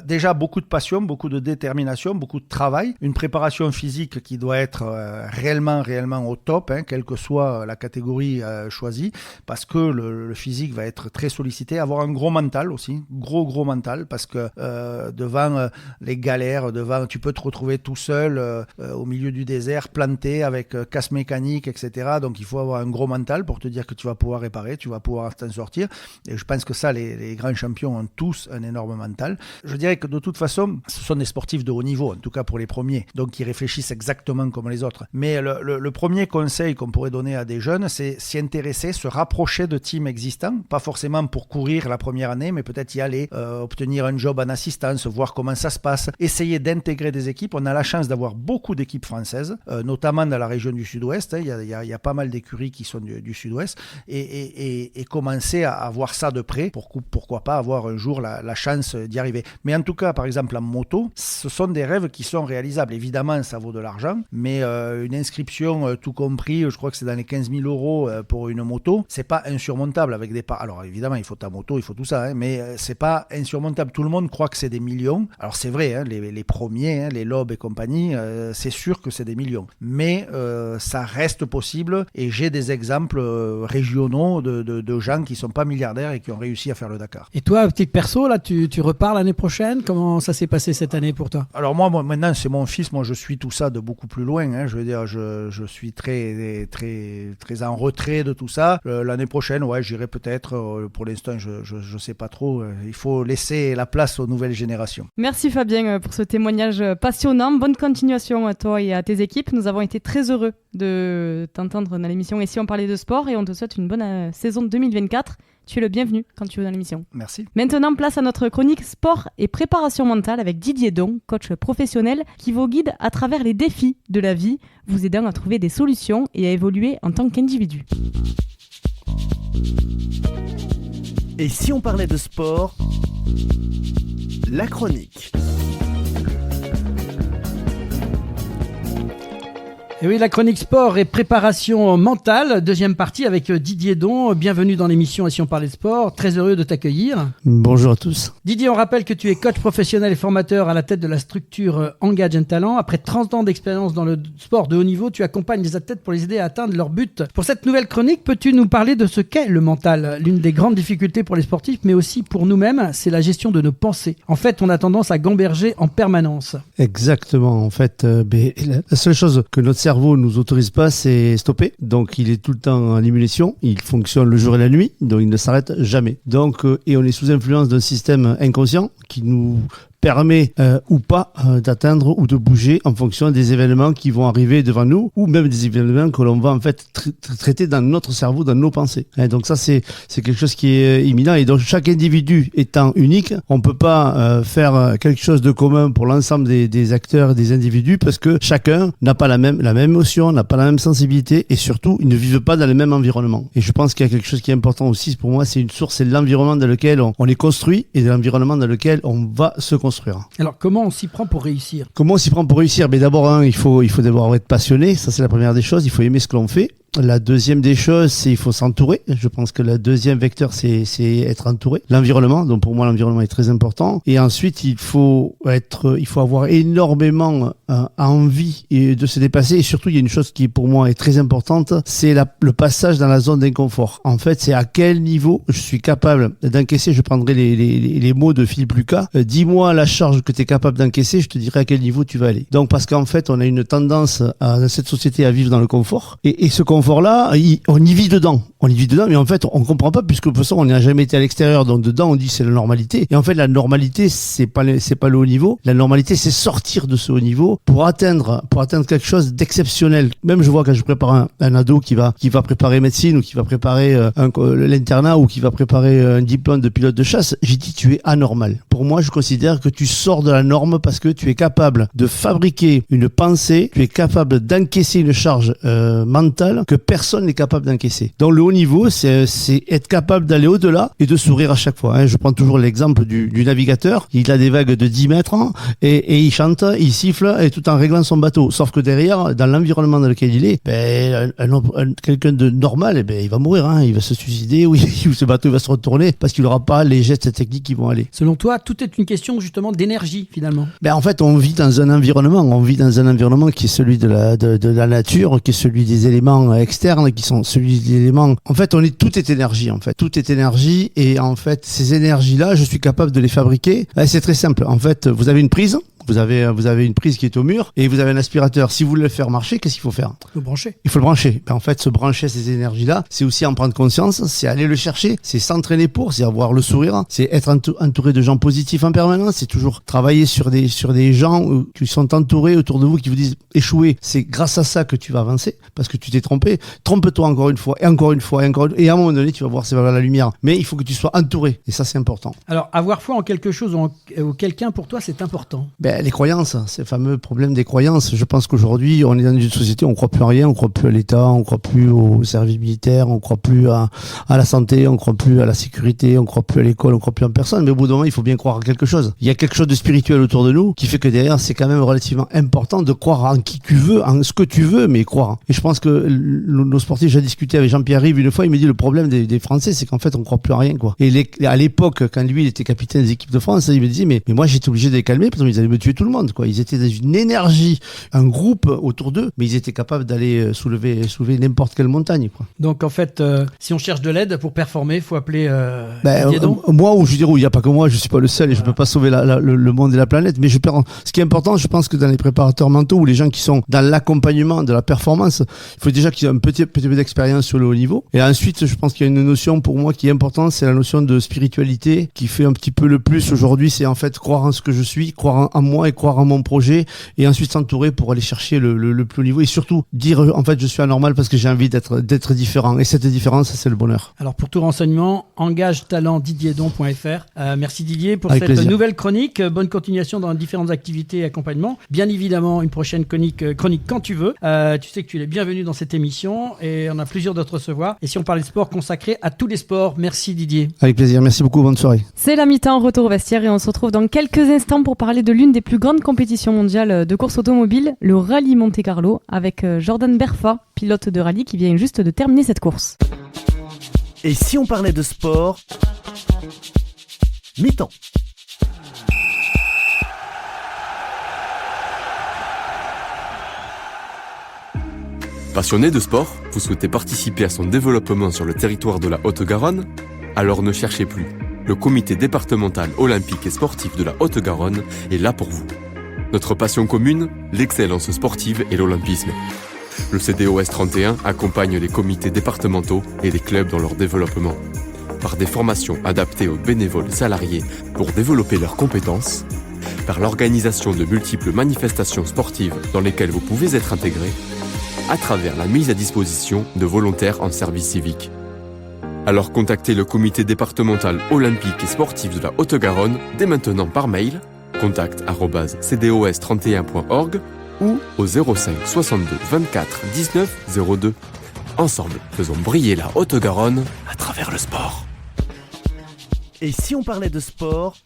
S5: Déjà, beaucoup de passion, beaucoup de détermination, beaucoup de travail, une préparation physique qui doit être réellement au top, hein, quelle que soit la catégorie choisie, parce que le physique va être très sollicité. Avoir un gros mental aussi, gros mental, parce que devant les galères, tu peux te retrouver tout seul au milieu du désert, planté avec casse mécanique, etc. Donc il faut avoir un gros mental pour te dire que tu vas pouvoir réparer, tu vas pouvoir t'en sortir. Et je pense que ça, les grands champions ont tous un énorme mental. Je dirais que de toute façon, ce sont des sportifs de haut niveau, en tout cas pour les premiers. Donc ils réfléchissent exactement comme les autres. Mais le premier conseil qu'on pourrait donner à des jeunes, c'est s'y intéresser, se rapprocher de teams existants, pas forcément pour courir la première année, mais peut-être y aller, obtenir un job en assistance, voir comment ça se passe, essayer d'intégrer des équipes. On a la chance d'avoir beaucoup d'équipes françaises, notamment dans la région du Sud-Ouest. Il y a pas mal d'écuries qui sont du Sud-Ouest et commencer à voir ça de près, pourquoi pas avoir un jour la chance d'y arriver. Mais en tout cas, par exemple en moto, ce sont des rêves qui sont réalisables. Évidemment, ça vaut de l'argent, mais une inscription tout compris, je crois que c'est dans les 15 000 euros pour une moto, c'est pas insurmontable avec des parts. Alors évidemment, il faut ta moto, il faut tout ça, hein, mais c'est pas insurmontable. Tout le monde croit que c'est des millions. Alors c'est vrai, hein, les premiers, hein, les Loeb et compagnie, c'est sûr que c'est des millions. Mais ça reste possible et j'ai des exemples régionaux de gens qui sont pas milliardaires et qui ont réussi à faire le Dakar.
S2: Et toi, petit perso, là, tu repars l'année prochaine? Comment ça s'est passé cette année pour toi?
S5: Alors moi, maintenant, c'est mon fils. Moi, je suis tout ça de beaucoup plus loin. Hein. Je veux dire, je suis très en retrait de tout ça. L'année prochaine, ouais, j'irai peut-être. Pour l'instant, je sais pas trop. Il faut laisser la place aux nouvelles générations.
S3: Merci Fabien pour ce témoignage passionnant. Bonne continuation à toi et à tes équipes. Nous avons été très heureux de t'entendre dans l'émission Et si on parlait de sport, et on te souhaite une bonne saison 2024. Tu es le bienvenu quand tu veux dans l'émission.
S5: Merci.
S3: Maintenant, place à notre chronique sport et préparation mentale avec Didier Don, coach professionnel qui vous guide à travers les défis de la vie, vous aidant à trouver des solutions et à évoluer en tant qu'individu.
S1: Et si on parlait de sport, la chronique.
S2: Et oui, la chronique sport et préparation mentale, deuxième partie avec Didier Don. Bienvenue dans l'émission Et si on parlait de sport, très heureux de t'accueillir.
S6: Bonjour à tous.
S2: Didier, on rappelle que tu es coach professionnel et formateur à la tête de la structure Engage & Talent. Après 30 ans d'expérience dans le sport de haut niveau, tu accompagnes les athlètes pour les aider à atteindre leur but. Pour cette nouvelle chronique, peux-tu nous parler de ce qu'est le mental ? L'une des grandes difficultés pour les sportifs, mais aussi pour nous-mêmes, c'est la gestion de nos pensées. En fait, on a tendance à gamberger en permanence.
S6: Exactement. En fait, la seule chose que notre cerveau nous autorise pas, c'est stopper. Donc, il est tout le temps en ébullition. Il fonctionne le jour et la nuit. Donc, il ne s'arrête jamais. Donc, et on est sous influence d'un système inconscient qui nous permet ou pas d'atteindre ou de bouger en fonction des événements qui vont arriver devant nous ou même des événements que l'on va en fait traiter dans notre cerveau, dans nos pensées. Et donc ça c'est quelque chose qui est imminent et donc chaque individu étant unique, on peut pas faire quelque chose de commun pour l'ensemble des acteurs et des individus parce que chacun n'a pas la même émotion, n'a pas la même sensibilité et surtout ils ne vivent pas dans le même environnement. Et je pense qu'il y a quelque chose qui est important aussi pour moi, c'est une source, c'est l'environnement dans lequel on est construit et l'environnement dans lequel on va se construire.
S2: Alors, comment on s'y prend pour réussir ?
S6: Comment on s'y prend pour réussir ? Mais d'abord, il faut d'abord être passionné. Ça, c'est la première des choses. Il faut aimer ce que l'on fait. La deuxième des choses, c'est il faut s'entourer. Je pense que le deuxième vecteur, c'est être entouré. L'environnement, donc pour moi, l'environnement est très important. Et ensuite, il faut avoir énormément envie de se dépasser. Et surtout, il y a une chose qui pour moi est très importante, c'est le passage dans la zone d'inconfort. En fait, c'est à quel niveau je suis capable d'encaisser. Je prendrai les mots de Philippe Lucas. Dis-moi la charge que tu es capable d'encaisser, je te dirai à quel niveau tu vas aller. Donc, parce qu'en fait, on a une tendance dans cette société à vivre dans le confort. Et ce confort-là, on y vit dedans. On y vit dedans, mais en fait, on comprend pas puisque de toute façon, on n'a jamais été à l'extérieur. Donc, dedans, on dit c'est la normalité. Et en fait, la normalité, c'est pas le haut niveau. La normalité, c'est sortir de ce haut niveau pour atteindre quelque chose d'exceptionnel. Même, je vois quand je prépare un ado qui va préparer médecine ou qui va préparer l'internat ou qui va préparer un diplôme de pilote de chasse, j'ai dit tu es anormal. Pour moi, je considère que tu sors de la norme parce que tu es capable de fabriquer une pensée, tu es capable d'encaisser une charge mentale que personne n'est capable d'encaisser. Donc le haut niveau, c'est être capable d'aller au-delà et de sourire à chaque fois. Je prends toujours l'exemple du navigateur. Il a des vagues de 10 mètres et il chante, il siffle et tout en réglant son bateau. Sauf que derrière, dans l'environnement dans lequel il est, quelqu'un de normal, il va mourir. Il va se suicider ou ce bateau va se retourner parce qu'il n'aura pas les gestes techniques qui vont aller.
S2: Selon toi, tout est une question justement d'énergie finalement.
S6: En fait, on vit dans un environnement qui est celui de la nature, qui est celui des éléments externes, qui sont celui des éléments. En fait, tout est énergie. En fait, tout est énergie et en fait, ces énergies-là, je suis capable de les fabriquer. C'est très simple. En fait, vous avez une prise. Vous avez une prise qui est au mur et vous avez un aspirateur. Si vous voulez le faire marcher, qu'est-ce qu'il faut faire ?
S2: Il
S6: faut le brancher. En fait, se brancher ces énergies-là, c'est aussi en prendre conscience, c'est aller le chercher, c'est s'entraîner c'est avoir le sourire, c'est être entouré de gens positifs en permanence, c'est toujours travailler sur des gens qui sont entourés autour de vous, qui vous disent échouer. C'est grâce à ça que tu vas avancer parce que tu t'es trompé. Trompe-toi encore une fois et encore une fois et encore une fois. Et à un moment donné, tu vas voir c'est vers la lumière. Mais il faut que tu sois entouré et ça, c'est important.
S2: Alors, avoir foi en quelque chose ou quelqu'un, pour toi, c'est important.
S6: Les croyances, ces fameux problèmes des croyances. Je pense qu'aujourd'hui, on est dans une société, on ne croit plus à rien, on ne croit plus à l'État, on ne croit plus au service militaire, on ne croit plus à la santé, on ne croit plus à la sécurité, on ne croit plus à l'école, on ne croit plus en personne. Mais au bout d'un moment, il faut bien croire à quelque chose. Il y a quelque chose de spirituel autour de nous qui fait que derrière, c'est quand même relativement important de croire en qui tu veux, en ce que tu veux, mais croire. Et je pense que nos sportifs, j'ai discuté avec Jean-Pierre Rive une fois, il me dit le problème des Français, c'est qu'en fait, on ne croit plus à rien, quoi. Et à l'époque, quand lui, il était capitaine des équipes de France, il me disait, mais moi, j'étais obligé de les calmer parce qu'ils allaient me tuer tout le monde, quoi. Ils étaient dans une énergie, un groupe autour d'eux, mais ils étaient capables d'aller soulever n'importe quelle montagne, quoi.
S2: Donc en fait, si on cherche de l'aide pour performer, il faut appeler Didier Don.
S6: Moi, il n'y a pas que moi, je ne suis pas le seul et je ne peux pas sauver le monde et la planète, mais ce qui est important, je pense que dans les préparateurs mentaux ou les gens qui sont dans l'accompagnement de la performance, il faut déjà qu'ils aient un petit peu d'expérience sur le haut niveau. Et ensuite, je pense qu'il y a une notion pour moi qui est importante, c'est la notion de spiritualité qui fait un petit peu le plus aujourd'hui, c'est en fait croire en ce que je suis, croire en moi et croire en mon projet et ensuite s'entourer pour aller chercher le plus haut niveau et surtout dire en fait je suis anormal parce que j'ai envie d'être différent et cette différence c'est le bonheur.
S2: Alors pour tout renseignement, engage-talent-didierdon.fr. Merci Didier pour
S6: Avec
S2: cette
S6: plaisir.
S2: nouvelle chronique. Bonne continuation dans différentes activités et accompagnements. Bien évidemment une prochaine chronique quand tu veux. Tu sais que tu es bienvenu dans cette émission et on a plaisir de te recevoir. Et si on parlait de sport consacré à tous les sports, merci Didier.
S6: Avec plaisir, merci beaucoup, bonne soirée.
S3: C'est la mi-temps, retour au vestiaire et on se retrouve dans quelques instants pour parler de l'une des plus grande compétition mondiale de course automobile, le Rallye Monte-Carlo, avec Jordan Berfa, pilote de rallye qui vient juste de terminer cette course.
S1: Et si on parlait de sport, mi-temps.
S7: Passionné de sport, vous souhaitez participer à son développement sur le territoire de la Haute-Garonne? Alors ne cherchez plus. Le comité départemental olympique et sportif de la Haute-Garonne est là pour vous. Notre passion commune, l'excellence sportive et l'olympisme. Le CDOS 31 accompagne les comités départementaux et les clubs dans leur développement. Par des formations adaptées aux bénévoles salariés pour développer leurs compétences, par l'organisation de multiples manifestations sportives dans lesquelles vous pouvez être intégré, à travers la mise à disposition de volontaires en service civique. Alors contactez le comité départemental olympique et sportif de la Haute-Garonne dès maintenant par mail contact@cdos31.org ou au 05 62 24 19 02. Ensemble, faisons briller la Haute-Garonne à travers le sport.
S1: Et si on parlait de sport,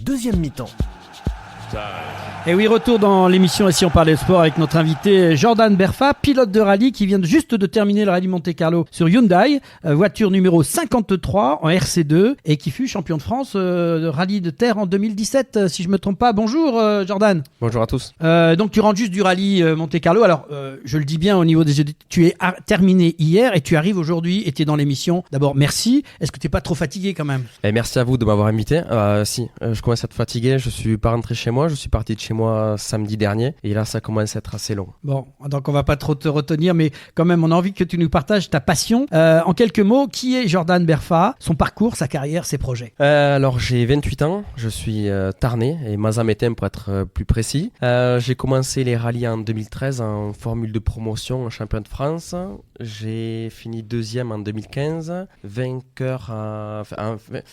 S1: deuxième mi-temps.
S2: Et oui, retour dans l'émission Et si on parlait de sport avec notre invité Jordan Berfa, pilote de rallye qui vient juste de terminer le rallye Monte-Carlo sur Hyundai, voiture numéro 53 en RC2 et qui fut champion de France de rallye de terre en 2017, si je me trompe pas. Bonjour Jordan.
S8: Bonjour à tous.
S2: Donc tu rentres juste du rallye Monte-Carlo. Alors je le dis bien au niveau des éditeurs, tu es terminé hier et tu arrives aujourd'hui et tu es dans l'émission. D'abord merci. Est-ce que tu n'es pas trop fatigué quand même?
S8: Et merci à vous de m'avoir invité. Je commence à être fatigué, je suis pas rentré chez moi, je suis parti de chez moi samedi dernier et là ça commence à être assez long.
S2: Bon, donc on va pas trop te retenir, mais quand même on a envie que tu nous partages ta passion. En quelques mots, qui est Jordan Berfa, son parcours, sa carrière, ses projets?
S8: Alors j'ai 28 ans, je suis tarnais et mazamétain pour être plus précis. J'ai commencé les rallyes en 2013 en formule de promotion en championnat de France. J'ai fini deuxième en 2015, vainqueur en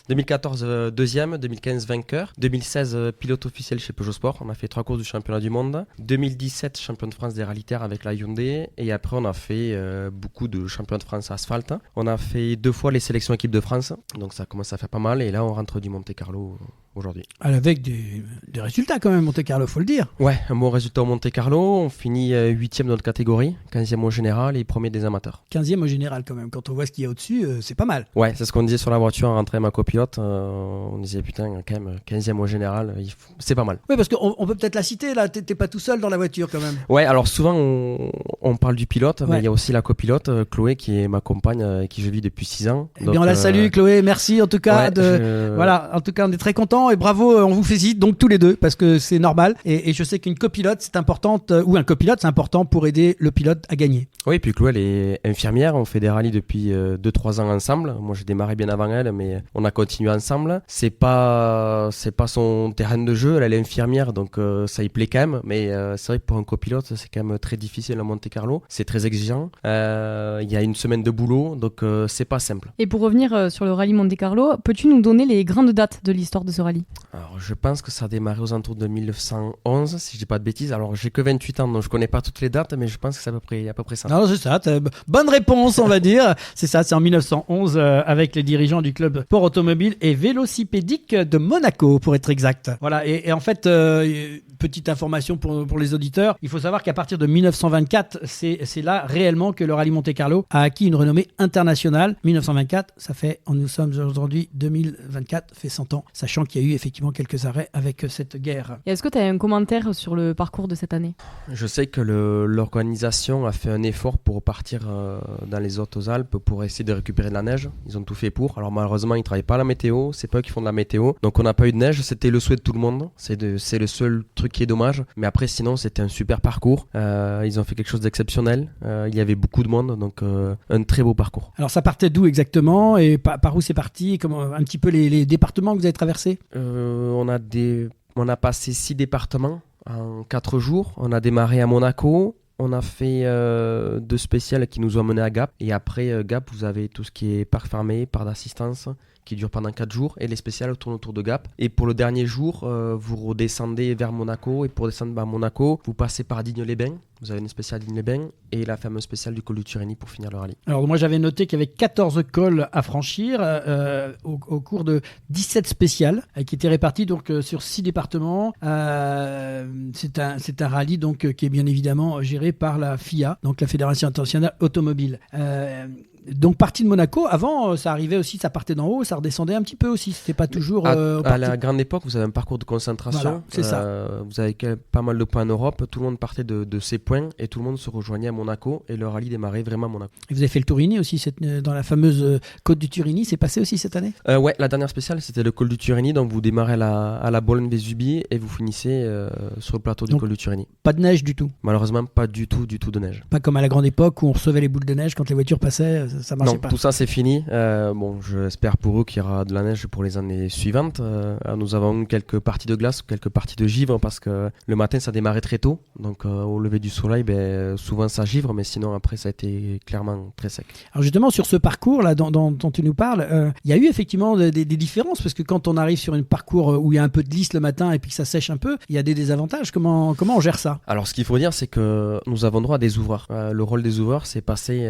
S8: 2014 deuxième, 2015 vainqueur, 2016 pilote officiel chez Peugeot Sport. On a fait 3 courses du championnat du monde. 2017 champion de France des rallyes terre avec la Hyundai et après on a fait beaucoup de championnats de France asphalte. On a fait 2 fois les sélections équipe de France, donc ça commence à faire pas mal et là on rentre du Monte-Carlo aujourd'hui.
S2: Avec des résultats quand même, Monte-Carlo, faut le dire.
S8: Ouais, un bon résultat au Monte-Carlo. On finit 8e de notre catégorie, 15e au général et 1er des amateurs.
S2: 15e au général quand même. Quand on voit ce qu'il y a au-dessus, c'est pas mal.
S8: Ouais, c'est ce qu'on disait sur la voiture en rentrant ma copilote. On disait putain, quand même, 15e au général, c'est pas mal.
S2: Oui, parce qu'on peut peut-être la citer là. T'es pas tout seul dans la voiture quand même.
S8: Ouais, alors souvent on parle du pilote, mais il y a aussi la copilote, Chloé, qui est ma compagne, avec qui je vis depuis 6 ans.
S2: Eh bien, on la salue, Chloé. Merci en tout cas. Voilà, en tout cas, on est très contents et bravo. On vous félicite donc tous les deux parce que c'est normal. Et je sais qu'une copilote, c'est importante, ou un copilote, c'est important pour aider le pilote à gagner.
S8: Oui, puis Chloé, elle est infirmière. On fait des rallyes depuis 2-3 ans ensemble. Moi, j'ai démarré bien avant elle, mais on a continué ensemble. C'est pas son terrain de jeu. Elle est infirmière, donc ça y plaît quand même. Mais c'est vrai que pour un copilote, c'est quand même très difficile à Monte-Carlo. C'est très exigeant. Il y a une semaine de boulot, donc c'est pas simple.
S3: Et pour revenir sur le rallye Monte-Carlo, peux-tu nous donner les grandes dates de l'histoire de ce rallye?
S8: Alors, je pense que ça a démarré aux alentours de 1911, si je dis pas de bêtises. Alors, j'ai que 28 ans, donc je connais pas toutes les dates, mais je pense que c'est à peu près ça.
S2: Non, c'est ça. Bonne réponse, on va dire. C'est ça, c'est en 1911 avec les dirigeants du club sport automobile et vélocipédique de Monaco, pour être exact. Voilà, et en fait, petite information pour les auditeurs, il faut savoir qu'à partir de 1924, c'est là réellement que le rallye Monte-Carlo a acquis une renommée internationale. 1924, nous sommes aujourd'hui 2024, fait 100 ans, sachant qu'il y a eu effectivement quelques arrêts avec cette guerre.
S3: Et est-ce que tu as un commentaire sur le parcours de cette année?
S8: Je sais que l'organisation a fait un effort pour partir dans les Hautes-Alpes pour essayer de récupérer de la neige. Ils ont tout fait pour. Alors malheureusement, ils ne travaillent pas à la météo, c'est pas eux qui font de la météo. Donc on n'a pas eu de neige, c'était le souhait de tout le monde. C'est le seul truc qui est dommage. Mais après, sinon, c'était un super parcours. Ils ont fait quelque chose d'exceptionnel. Il y avait beaucoup de monde, donc un très beau parcours.
S2: Alors ça partait d'où exactement et par où c'est parti? Comment, un petit peu les départements que vous avez traversés?
S8: On a passé 6 départements en 4 jours. On a démarré à Monaco. On a fait 2 spéciales qui nous ont menés à Gap. Et après Gap, vous avez tout ce qui est parc fermé, parc d'assistance, qui dure pendant 4 jours, et les spéciales tournent autour de Gap. Et pour le dernier jour, vous redescendez vers Monaco, et pour descendre vers Monaco, vous passez par Digne-les-Bains. Vous avez une spéciale Digne-les-Bains et la fameuse spéciale du col du Turini pour finir le rallye.
S2: Alors moi j'avais noté qu'il y avait 14 cols à franchir au cours de 17 spéciales qui étaient réparties donc sur 6 départements. C'est un rallye donc qui est bien évidemment géré par la FIA, donc la Fédération internationale automobile. Donc parti de Monaco, avant ça arrivait aussi, ça partait d'en haut, ça redescendait un petit peu aussi, c'était pas toujours...
S8: à la grande époque, vous avez un parcours de concentration,
S2: voilà, c'est ça.
S8: Vous avez pas mal de points en Europe, tout le monde partait de ces points et tout le monde se rejoignait à Monaco et le rallye démarrait vraiment à Monaco.
S2: Et vous avez fait le Turini aussi, dans la fameuse côte du Turini, c'est passé aussi cette année ?
S8: Ouais, la dernière spéciale c'était le col du Turini, donc vous démarrez à la Bologne-Vésubie et vous finissez sur le plateau du col du Turini.
S2: Pas de neige du tout ?
S8: Malheureusement pas du tout de neige.
S2: Pas comme à la grande époque où on recevait les boules de neige quand les voitures passaient, ça marchait pas.
S8: Non, tout ça c'est fini. Bon, j'espère pour eux qu'il y aura de la neige pour les années suivantes. Nous avons eu quelques parties de glace, quelques parties de givre parce que le matin ça démarrait très tôt. Donc au lever du soleil, souvent ça givre, mais sinon après ça a été clairement très sec.
S2: Alors justement sur ce parcours là dont tu nous parles, il y a eu effectivement des différences parce que quand on arrive sur un parcours où il y a un peu de glisse le matin et puis que ça sèche un peu, il y a des désavantages. Comment on gère ça ?
S8: Alors ce qu'il faut dire c'est que nous avons droit à des ouvreurs. Le rôle des ouvreurs c'est passer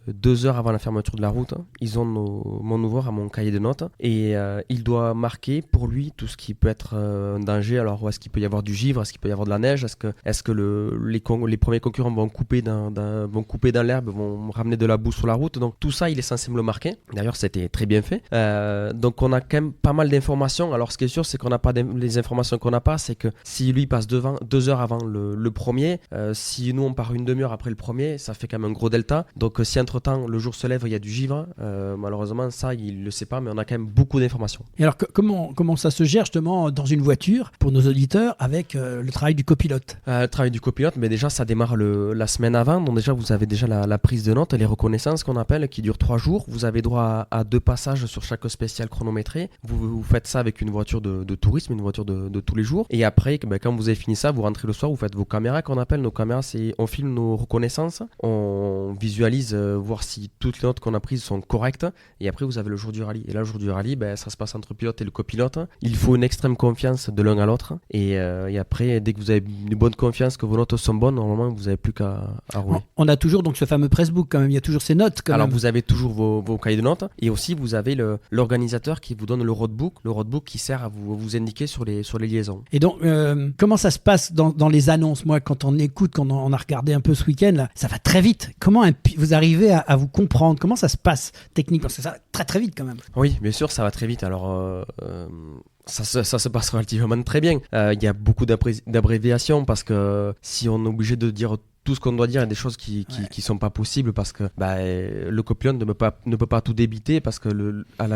S8: 2 heures avant la fermeture de la route. Ils ont mon ouvreur à mon cahier de notes et il doit marquer pour lui tout ce qui peut être un danger. Alors est-ce qu'il peut y avoir du givre, est-ce qu'il peut y avoir de la neige, est-ce que les premiers concurrents vont couper dans l'herbe, vont ramener de la boue sur la route. Donc tout ça il est censé me le marquer. D'ailleurs c'était très bien fait. Donc on a quand même pas mal d'informations. Alors ce qui est sûr c'est qu'on n'a pas les informations qu'on n'a pas, c'est que si lui passe 2 heures avant le premier, si nous on part une demi-heure après le premier, ça fait quand même un gros delta. Donc si entre temps le jour se lève il y a du givre, malheureusement ça il le sait pas, mais on a quand même beaucoup d'informations.
S2: Et alors comment ça se gère justement dans une voiture pour nos auditeurs avec le travail du copilote?
S8: Le travail du copilote, mais déjà ça démarre la semaine avant, donc déjà vous avez déjà la prise de notes, les reconnaissances qu'on appelle, qui durent 3 jours. Vous avez droit à 2 passages sur chaque spécial chronométré. Vous faites ça avec une voiture de tourisme, une voiture de tous les jours. Et après, quand vous avez fini ça, vous rentrez le soir, vous faites vos caméras qu'on appelle. Nos caméras, on filme nos reconnaissances, on visualise, voir si toutes les notes qu'on a prises sont correctes. Et après, vous avez le jour du rallye. Et là, le jour du rallye, ça se passe entre le pilote et le copilote. Il faut une extrême confiance de l'un à l'autre. Et après, dès que vous avez une bonne confiance, que vos notes sont bonnes, normalement, vous n'avez plus qu'à rouler.
S2: On a toujours donc ce fameux pressbook quand même. Il y a toujours ces notes quand
S8: même. Alors, vous avez toujours vos cahiers de notes. Et aussi, vous avez l'organisateur qui vous donne le roadbook qui sert à vous indiquer sur les liaisons.
S2: Et donc, comment ça se passe dans les annonces? Moi, quand on écoute, quand on a regardé un peu ce week-end, là, ça va très vite. Comment vous arrivez à vous comprendre? Comment ça se passe techniquement? Parce que ça va très très vite quand même.
S8: Oui, bien sûr, ça va très vite. Alors, ça se passe relativement très bien. Il y a beaucoup d'abréviations parce que si on est obligé de dire tout ce qu'on doit dire, il y a des choses qui sont pas possibles parce que le copilote ne peut pas tout débiter parce que à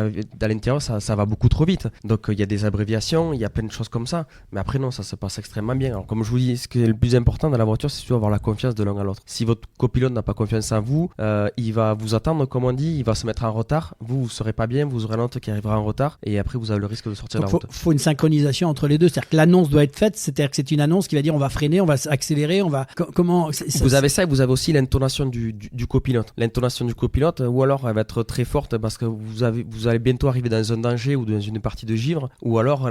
S8: l'intérieur ça va beaucoup trop vite. Donc il y a des abréviations, il y a plein de choses comme ça. Mais après non, ça se passe extrêmement bien. Alors comme je vous dis, ce qui est le plus important dans la voiture, c'est surtout avoir la confiance de l'un à l'autre. Si votre copilote n'a pas confiance en vous, il va vous attendre, comme on dit, il va se mettre en retard. Vous serez pas bien, vous aurez l'autre qui arrivera en retard et après vous avez le risque de sortir de la route.
S2: Faut une synchronisation entre les deux. C'est-à-dire que l'annonce doit être faite, c'est-à-dire que c'est une annonce qui va dire on va freiner, on va accélérer, on va comment.
S8: Vous avez ça et vous avez aussi l'intonation du copilote. L'intonation du copilote, ou alors elle va être très forte parce que vous allez bientôt arriver dans un danger ou dans une partie de givre, ou alors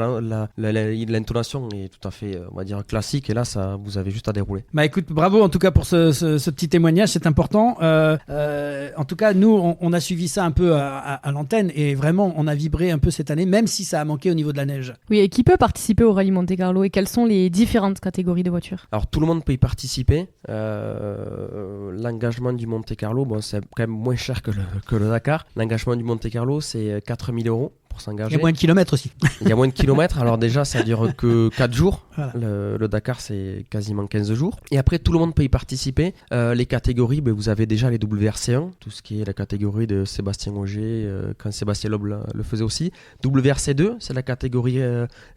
S8: l'intonation est tout à fait, on va dire, classique et là vous avez juste à dérouler.
S2: Écoute, bravo en tout cas pour ce petit témoignage, c'est important. En tout cas, nous, on a suivi ça un peu à l'antenne et vraiment, on a vibré un peu cette année, même si ça a manqué au niveau de la neige.
S3: Oui, et qui peut participer au Rallye Monte-Carlo et quelles sont les différentes catégories de voitures?
S8: Alors, tout le monde peut y participer. L'engagement du Monte-Carlo, c'est quand même moins cher que le Dakar. L'engagement du Monte-Carlo, c'est 4 000 € pour s'engager.
S2: Il y a moins de kilomètres aussi.
S8: Il y a moins de kilomètres, alors déjà ça dure que 4 jours.
S2: Voilà.
S8: Le Dakar c'est quasiment 15 jours. Et après tout le monde peut y participer. Les catégories, vous avez déjà les WRC1, tout ce qui est la catégorie de Sébastien Ogier, quand Sébastien Loeb le faisait aussi. WRC2, c'est la catégorie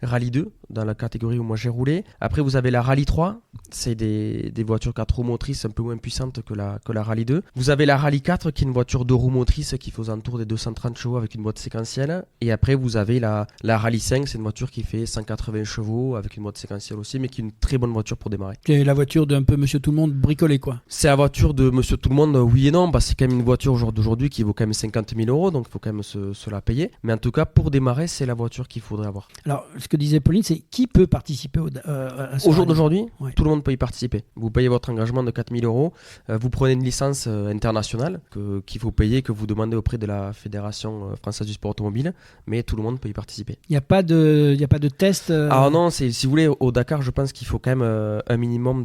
S8: Rallye 2, dans la catégorie où moi j'ai roulé. Après vous avez la Rallye 3, c'est des voitures 4 roues motrices un peu moins puissantes que la Rallye 2. Vous avez la Rallye 4 qui est une voiture 2 roues motrices qui fait aux alentours des 230 chevaux avec une boîte séquentielle. Et Et après, vous avez la Rallye 5, c'est une voiture qui fait 180 chevaux avec une mode séquentielle aussi, mais qui est une très bonne voiture pour démarrer.
S2: C'est la voiture d'un peu Monsieur Tout le Monde bricolé, quoi.
S8: C'est la voiture de Monsieur Tout le Monde, oui et non, parce que c'est quand même une voiture d'aujourd'hui qui vaut quand même 50 000 €, donc il faut quand même se la payer. Mais en tout cas, pour démarrer, c'est la voiture qu'il faudrait avoir.
S2: Alors, ce que disait Pauline, c'est qui peut participer à ce
S8: Au jour d'aujourd'hui,
S2: ouais.
S8: Tout le monde peut y participer. Vous payez votre engagement de 4 000 €, vous prenez une licence internationale qu'il faut payer, que vous demandez auprès de la Fédération française du sport automobile, mais tout le monde peut y participer.
S2: Il n'y a pas de test
S8: Alors non, si vous voulez, au Dakar, je pense qu'il faut quand même un minimum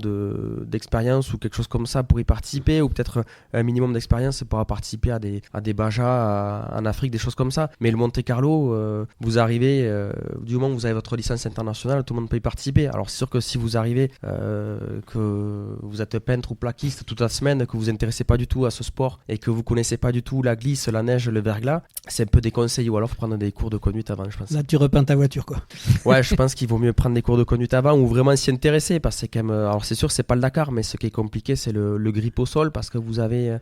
S8: d'expérience ou quelque chose comme ça pour y participer, ou peut-être un minimum d'expérience pour participer à des Bajas en Afrique, des choses comme ça. Mais le Monte Carlo, vous arrivez, du moment où vous avez votre licence internationale, tout le monde peut y participer. Alors c'est sûr que si vous arrivez, que vous êtes peintre ou plaquiste toute la semaine, que vous vous intéressez pas du tout à ce sport et que vous connaissez pas du tout la glisse, la neige, le verglas, c'est un peu déconseillé, ou alors faut prendre des cours de conduite avant, je pense.
S2: Là, tu repeins ta voiture, quoi.
S8: Ouais, je pense qu'il vaut mieux prendre des cours de conduite avant ou vraiment s'y intéresser, parce que c'est quand même, alors c'est sûr c'est pas le Dakar, mais ce qui est compliqué c'est le grip au sol, parce que vous avez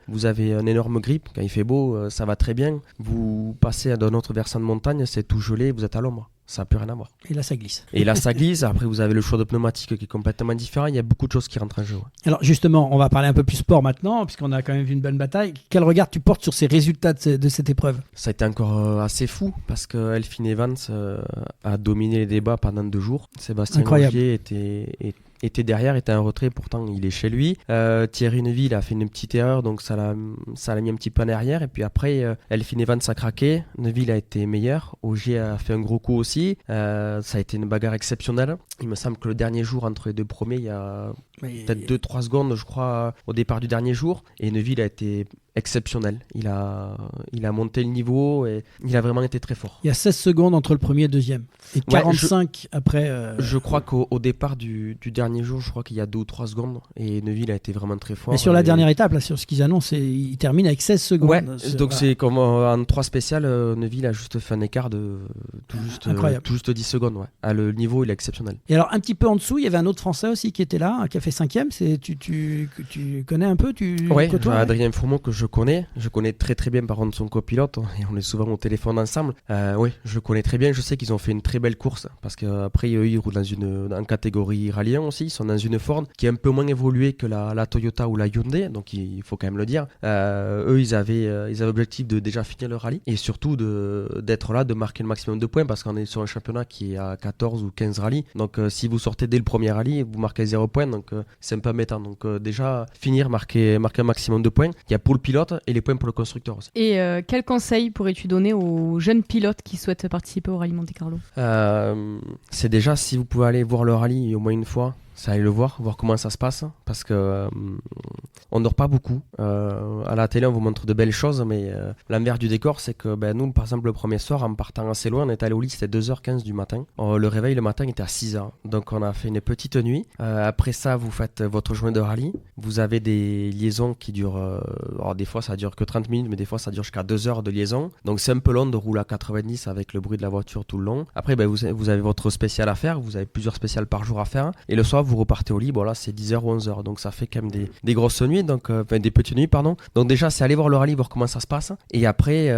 S8: un énorme grip, quand il fait beau ça va très bien, vous passez d'un autre versant de montagne, c'est tout gelé, vous êtes à l'ombre. Ça n'a plus rien à voir.
S2: Et là, ça glisse.
S8: Et là, ça glisse. Après, vous avez le choix de pneumatiques qui est complètement différent. Il y a beaucoup de choses qui rentrent en jeu. Ouais.
S2: Alors, justement, on va parler un peu plus sport maintenant, puisqu'on a quand même vu une bonne bataille. Quel regard tu portes sur ces résultats de cette épreuve ?
S8: Ça a été encore assez fou, parce que Elfyn Evans a dominé les débats pendant 2 jours. Sébastien Ogier était derrière, était en retrait, pourtant il est chez lui. Thierry Neuville a fait une petite erreur, donc ça l'a mis un petit peu en arrière. Et puis après, Elfyn Evans a craqué, Neuville a été meilleur, Ogier a fait un gros coup aussi. Ça a été une bagarre exceptionnelle. Il me semble que le dernier jour, entre les deux premiers, il y a peut-être 2-3 secondes, je crois, au départ du dernier jour. Et Neuville a été exceptionnel. Il a monté le niveau et il a vraiment été très fort.
S2: Il y a 16 secondes entre le premier et le deuxième. Et 45 après...
S8: Je crois qu'au départ du dernier jour, je crois qu'il y a 2 ou 3 secondes. Et Neuville a été vraiment très fort.
S2: Mais sur la dernière étape, là, sur ce qu'ils annoncent, il termine avec 16 secondes.
S8: Ouais, donc c'est comme en 3 spéciales, Neuville a juste fait un écart de tout juste 10 secondes. Ouais. Le niveau, il est exceptionnel.
S2: Et alors, un petit peu en dessous, il y avait un autre Français aussi qui était là, qui a fait 5e. Tu connais un peu,
S8: Oui, Adrien Fourmont, que je connais très très bien, par contre son copilote, et on est souvent au téléphone ensemble. Oui, je connais très bien, je sais qu'ils ont fait une très belle course, parce qu'après ils roulent en catégorie Rallye 1 aussi, ils sont dans une Ford qui est un peu moins évoluée que la Toyota ou la Hyundai, donc il faut quand même le dire. Eux, ils avaient l'objectif de déjà finir le rallye, et surtout d'être là, de marquer le maximum de points, parce qu'on est sur un championnat qui est à 14 ou 15 rallyes, donc si vous sortez dès le premier rallye, vous marquez 0 points, donc c'est un peu embêtant. Donc déjà, finir, marquer un maximum de points, il y a pour le pilote et les points pour le constructeur aussi.
S3: Et quel conseil pourrais-tu donner aux jeunes pilotes qui souhaitent participer au rallye Monte Carlo ?
S8: C'est déjà, si vous pouvez aller voir le rallye au moins une fois, ça allez le voir comment ça se passe, parce que on dort pas beaucoup. À la télé, on vous montre de belles choses, mais l'envers du décor, c'est que nous, par exemple, le premier soir, en partant assez loin, on est allé au lit, c'était 2h15 du matin. Le réveil le matin était à 6h, donc on a fait une petite nuit. Après ça, vous faites votre journée de rallye. Vous avez des liaisons qui durent, alors des fois ça dure que 30 minutes, mais des fois ça dure jusqu'à 2 heures de liaison. Donc c'est un peu long de rouler à 90 avec le bruit de la voiture tout le long. Après, vous avez votre spécial à faire, vous avez plusieurs spéciales par jour à faire, et le soir, vous repartez au lit, bon là c'est 10h ou 11h, donc ça fait quand même des grosses nuits, donc des petites nuits, pardon. Donc déjà c'est aller voir le rallye, voir comment ça se passe, et après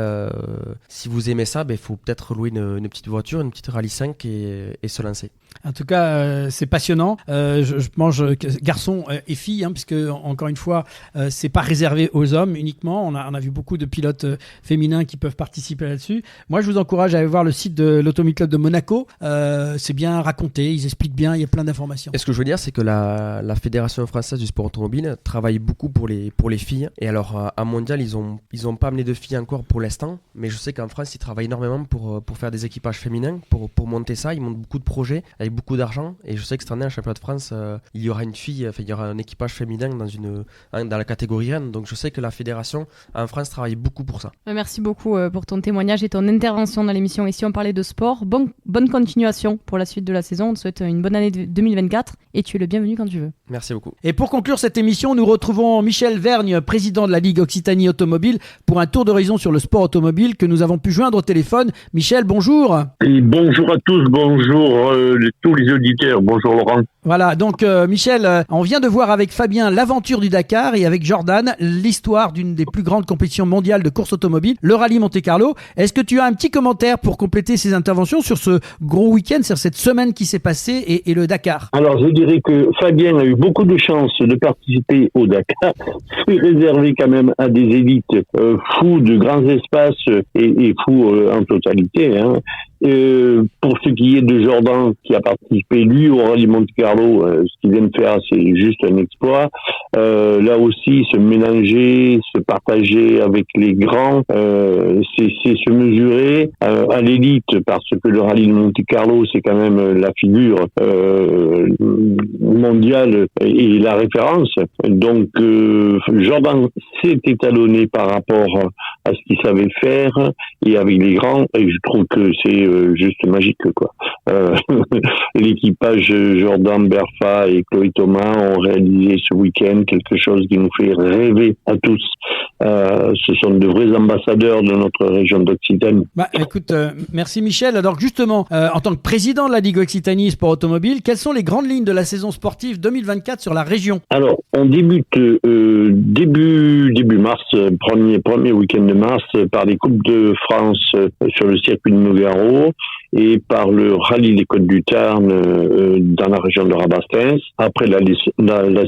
S8: si vous aimez ça, il faut peut-être louer une petite voiture, une petite Rallye 5 et se lancer.
S2: En tout cas, c'est passionnant. Je mange garçons et filles, puisque encore une fois, c'est pas réservé aux hommes uniquement. On a vu beaucoup de pilotes féminins qui peuvent participer là-dessus. Moi, je vous encourage à aller voir le site de l'Automobile Club de Monaco. C'est bien raconté, ils expliquent bien, il y a plein d'informations.
S8: Et ce que je veux dire, c'est que la Fédération française du sport automobile travaille beaucoup pour les filles. Et alors, à Mondial, ils ont pas amené de filles encore pour l'instant, mais je sais qu'en France, ils travaillent énormément pour faire des équipages féminins, pour monter ça. Ils montent beaucoup de projets avec beaucoup d'argent, et je sais que cette année, en championnat de France, il y aura il y aura un équipage féminin dans la catégorie Rennes. Donc je sais que la fédération en France travaille beaucoup pour ça.
S3: Merci beaucoup pour ton témoignage et ton intervention dans l'émission. Et si on parlait de sport, bonne continuation pour la suite de la saison. On te souhaite une bonne année 2024 et tu es le bienvenu quand tu veux.
S8: Merci beaucoup.
S2: Et pour conclure cette émission, nous retrouvons Michel Vergne, président de la Ligue Occitanie Automobile, pour un tour d'horizon sur le sport automobile que nous avons pu joindre au téléphone. Michel, bonjour.
S9: Et bonjour à tous, bonjour tous les auditeurs, bonjour Laurent.
S2: Voilà, donc Michel, on vient de voir avec Fabien l'aventure du Dakar et avec Jordan l'histoire d'une des plus grandes compétitions mondiales de course automobile, le rallye Monte-Carlo. Est-ce que tu as un petit commentaire pour compléter ces interventions sur ce gros week-end, sur cette semaine qui s'est passée et le Dakar?
S9: Alors je dirais que Fabien a eu beaucoup de chance de participer au Dakar. C'est réservé quand même à des élites fous de grands espaces et fous en totalité. Hein. Pour ce qui est de Jordan, qui a participé lui au rallye Monte-Carlo, ce qu'il vient de faire, c'est juste un exploit. Là aussi, se mélanger, se partager avec les grands, c'est se mesurer à l'élite, parce que le rallye de Monte-Carlo, c'est quand même la figure mondiale et la référence. Donc, Jordan s'est étalonné par rapport à ce qu'il savait faire et avec les grands, et je trouve que c'est juste magique, quoi. L'équipage Jordan, Berfa et Chloé Thomas ont réalisé ce week-end quelque chose qui nous fait rêver à tous. Ce sont de vrais ambassadeurs de notre région d'Occitanie.
S2: Écoute, merci Michel. Alors justement, en tant que président de la Ligue Occitanie Sport Automobile, quelles sont les grandes lignes de la saison sportive 2024 sur la région?
S9: Alors, on débute début mars, premier week-end de mars, par les Coupes de France sur le circuit de Nogaro et par le rallye des Côtes du Tarn dans la région de Rabastens. Après la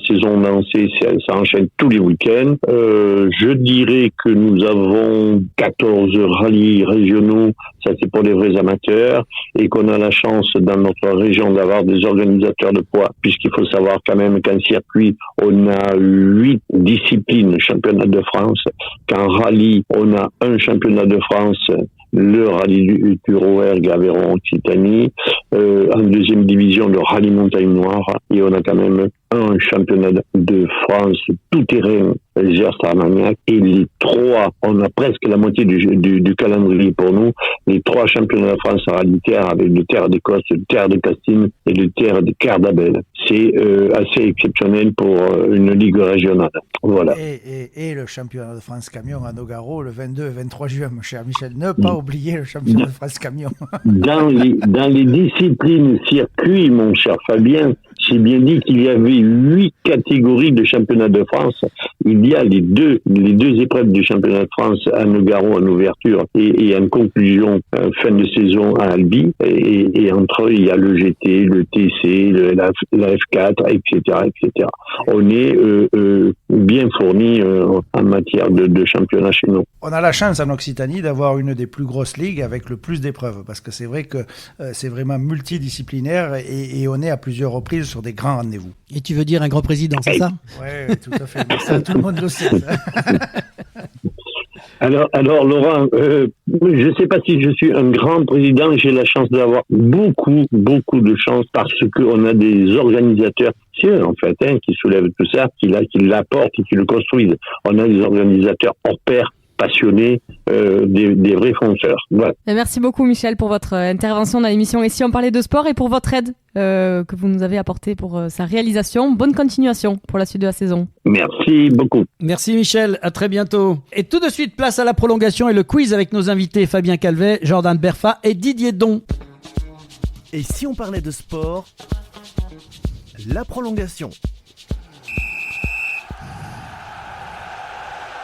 S9: saison lancée, ça enchaîne tous les week-ends. Je dirais que nous avons 14 rallyes régionaux, ça c'est pour les vrais amateurs, et qu'on a la chance dans notre région d'avoir des organisateurs de poids, puisqu'il faut savoir quand même qu'en circuit, on a 8 disciplines championnat de France, qu'en rallye, on a un championnat de France, le rallye du Rouergue Aveyron Occitanie, en deuxième division le rallye Montagne Noire, et on a quand même un championnat de France tout terrain Gers-Armagnac, et les trois, on a presque la moitié du calendrier pour nous, les trois championnats de France rallye terre avec le Terre d'Écosse, le Terre de Castines et le Terre de Cardabel. C'est assez exceptionnel pour une ligue régionale. Voilà.
S5: Et le championnat de France camion à Nogaro le 22 et 23 juin, mon cher Michel. Ne pas oublier le championnat de France camion. Dans
S9: les disciplines circuits, mon cher Fabien, j'ai bien dit qu'il y avait 8 catégories de championnat de France. Il y a les deux épreuves du championnat de France à Nogaro en ouverture et en conclusion fin de saison à Albi. Et entre eux, il y a le GT, le TC, la F4, etc., etc. On est bien fourni en matière de championnat chez nous.
S5: On a la chance en Occitanie d'avoir une des plus grosses ligues avec le plus d'épreuves, parce que c'est vrai que c'est vraiment multidisciplinaire et on est à plusieurs reprises sur des grands rendez-vous.
S2: Et tu veux dire un grand président, c'est ça?
S5: Oui, tout à fait. Mais ça, tout le monde le sait.
S9: Alors Laurent, je ne sais pas si je suis un grand président, j'ai la chance d'avoir beaucoup de chance parce qu'on a des organisateurs, en fait, qui soulèvent tout ça, qui l'apportent et qui le construisent. On a des organisateurs hors pair, passionnés, des vrais fonceurs. Voilà.
S3: Merci beaucoup Michel pour votre intervention dans l'émission Ici on parlait de sport et pour votre aide que vous nous avez apportée pour sa réalisation. Bonne continuation pour la suite de la saison.
S9: Merci beaucoup.
S2: Merci Michel, à très bientôt. Et tout de suite, place à la prolongation et le quiz avec nos invités Fabien Calvet, Jordan Berfa et Didier Don.
S1: Et si on parlait de sport, la prolongation.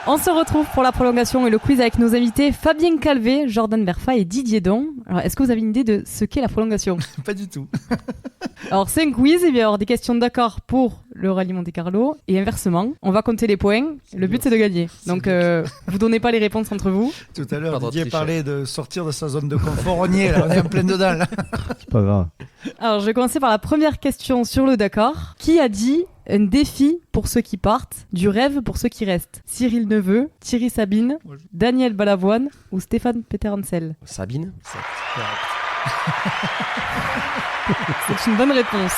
S3: On se retrouve pour la prolongation et le quiz avec nos invités Fabien Calvet, Jordan Berfa et Didier Don. Alors, est-ce que vous avez une idée de ce qu'est la prolongation?
S5: Pas du tout.
S3: Alors, c'est un quiz, il va y avoir des questions d'accord pour le rallye Monte-Carlo et inversement. On va compter les points. Le but, c'est de gagner. Donc, vous donnez pas les réponses entre vous.
S5: Tout à l'heure, Didier parlait de sortir de sa zone de confort. On y est, là, on est en plein dedans. Là.
S6: C'est pas grave.
S3: Alors, je vais commencer par la première question sur le Dakar. Qui a dit un défi pour ceux qui partent, du rêve pour ceux qui restent? Cyril Neveu, Thierry Sabine, Daniel Balavoine ou Stéphane Peter-Hansel?
S8: Sabine.
S3: C'est une bonne réponse.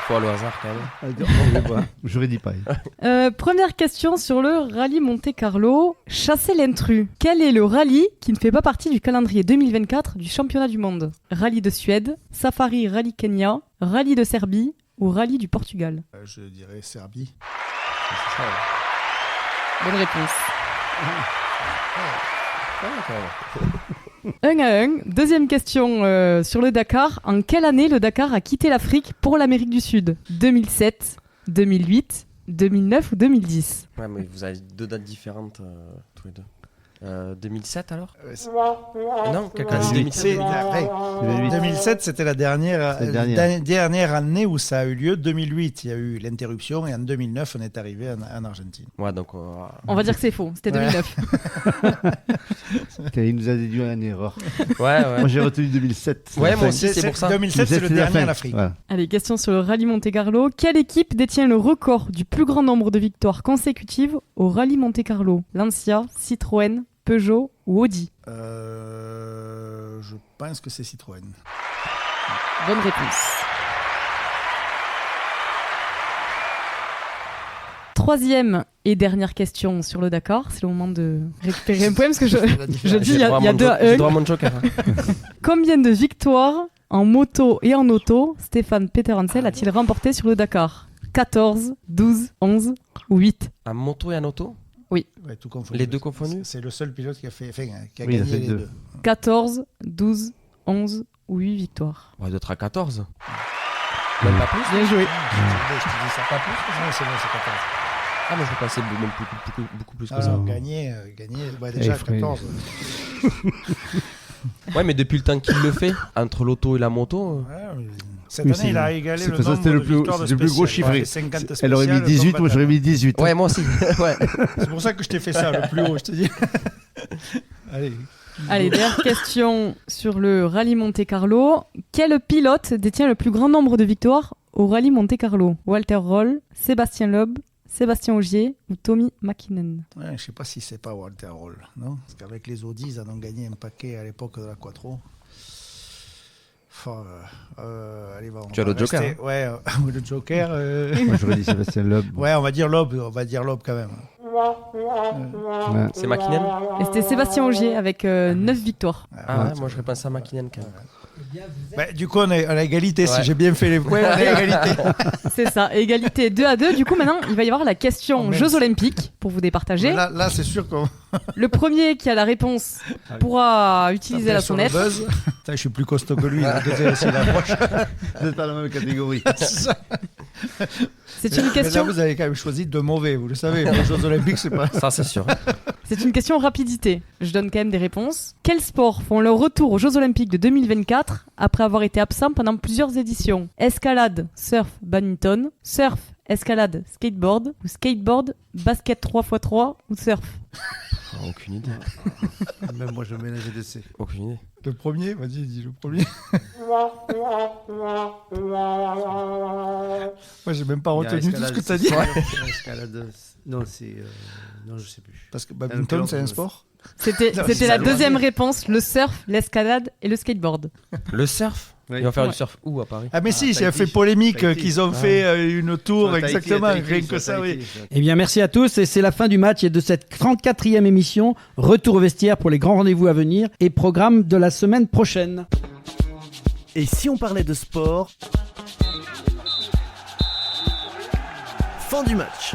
S8: Faut aller au hasard quand même.
S6: J'aurais dit pareil.
S3: Première question sur le rallye Monte-Carlo. Chasser l'intrus. Quel est le rallye qui ne fait pas partie du calendrier 2024 du championnat du monde? Rallye de Suède, Safari Rallye Kenya, Rallye de Serbie ou Rallye du Portugal?
S5: Je dirais Serbie.
S3: Bonne réponse. 1-1. Deuxième question sur le Dakar. En quelle année le Dakar a quitté l'Afrique pour l'Amérique du Sud ? 2007, 2008, 2009 ou 2010 ?
S8: Ouais, mais vous avez deux dates différentes tous les deux. 2007 alors ? Non, quelqu'un dit 2007.
S5: 2007, c'était la dernière année où ça a eu lieu. 2008, il y a eu l'interruption et en 2009, on est arrivé en Argentine.
S8: Ouais, donc
S3: on va dire que c'est faux, c'était 2009.
S6: Il nous a déduit une erreur.
S8: Ouais.
S6: Moi j'ai retenu 2007.
S8: Ouais, moi aussi, c'est pour ça.
S5: 2007, c'est le dernier en Afrique.
S6: Voilà.
S3: Allez, question sur le rallye Monte-Carlo. Quelle équipe détient le record du plus grand nombre de victoires consécutives au rallye Monte-Carlo ? Lancia, Citroën, Peugeot ou Audi ?
S5: Je pense que c'est Citroën.
S3: Bonne réponse. Troisième et dernière question sur le Dakar. C'est le moment de récupérer un point parce que je dis il y a 2-1.
S8: J'ai droit à mon joker.
S3: Combien de victoires en moto et en auto Stéphane Peter Hansel a-t-il remporté sur le Dakar ? 14, 12, 11 ou 8 ?
S8: En moto et en auto ?
S3: Oui.
S5: Ouais, tout confondu.
S8: Les deux confondus ?
S5: C'est le seul pilote qui a gagné les deux.
S3: 14, 12, 11 ou 8 victoires.
S8: On va être à 14. Même pas plus ?
S3: Bien joué.
S5: Je te dis ça pas plus. Non, c'est bon, c'est 14.
S8: Ah, mais je pensais beaucoup plus que ça.
S5: Alors, gagné, déjà 14.
S8: Ouais, mais depuis le temps qu'il le fait, entre l'auto et la moto...
S5: Cette année, il a égalé le nombre de victoires de
S6: le plus gros chiffré.
S5: Ouais,
S6: elle aurait mis 18, moi j'aurais mis 18.
S8: Ouais, moi aussi. Ouais.
S5: C'est pour ça que je t'ai fait ça, le plus haut, je te dis.
S3: Allez, dernière question sur le rallye Monte-Carlo. Quel pilote détient le plus grand nombre de victoires au rallye Monte-Carlo ? Walter Roll, Sébastien Loeb, Sébastien Ogier ou Tommy Mäkinen ?
S5: Ouais, je ne sais pas si c'est pas Walter Roll, non ? Parce qu'avec les Audi, ils en ont gagné un paquet à l'époque de la Quattro. Allez,
S8: tu as le Joker.
S5: Ouais, le Joker.
S6: Moi j'aurais dit Sébastien Loeb.
S5: Ouais, on va dire Loeb quand même.
S6: Ouais.
S8: C'est Mäkinen ?
S3: Et c'était Sébastien Ogier avec 9 victoires.
S8: Ah ouais, moi j'aurais pensé à Mäkinen quand même.
S5: Bah, du coup, on est à égalité. Ouais. Si j'ai bien fait les points, on est à égalité.
S3: C'est ça, égalité 2-2. Du coup, maintenant, il va y avoir la question Jeux Olympiques pour vous départager.
S5: Là, c'est sûr qu'on...
S3: Le premier qui a la réponse pourra utiliser la sonnette.
S5: Putain, je suis plus costaud que lui. C'est l'approche.
S6: Vous n'êtes pas dans la même catégorie.
S3: C'est une question.
S5: Mais là, vous avez quand même choisi de mauvais, vous le savez. Les Jeux Olympiques, c'est pas.
S8: Ça, c'est sûr.
S3: C'est une question rapidité. Je donne quand même des réponses. Quels sports font leur retour aux Jeux Olympiques de 2024 après avoir été absents pendant plusieurs éditions ? Escalade, surf, badminton, surf, escalade, skateboard ou skateboard, basket 3x3 ou surf ?
S8: Aucune idée.
S6: Même moi, je mélangeais des C.
S8: Aucune idée.
S5: Le premier, vas-y, dis le premier. Moi, j'ai même pas retenu tout ce que tu as dit.
S6: Escalade. Non, c'est. Non, je sais plus.
S5: Parce que badminton, c'est un sport ?
S3: C'était la deuxième réponse, le surf, l'escalade et le skateboard.
S8: Le surf ?
S6: Oui.
S8: Ils vont faire du surf où à Paris ?
S5: Ah mais si, ça a fait polémique qu'ils ont fait une tour, exactement, rien que ça, oui.
S2: Eh bien, merci à tous. Et c'est la fin du match et de cette 34e émission. Retour au vestiaire pour les grands rendez-vous à venir et programme de la semaine prochaine.
S1: Et si on parlait de sport ? Fin du match.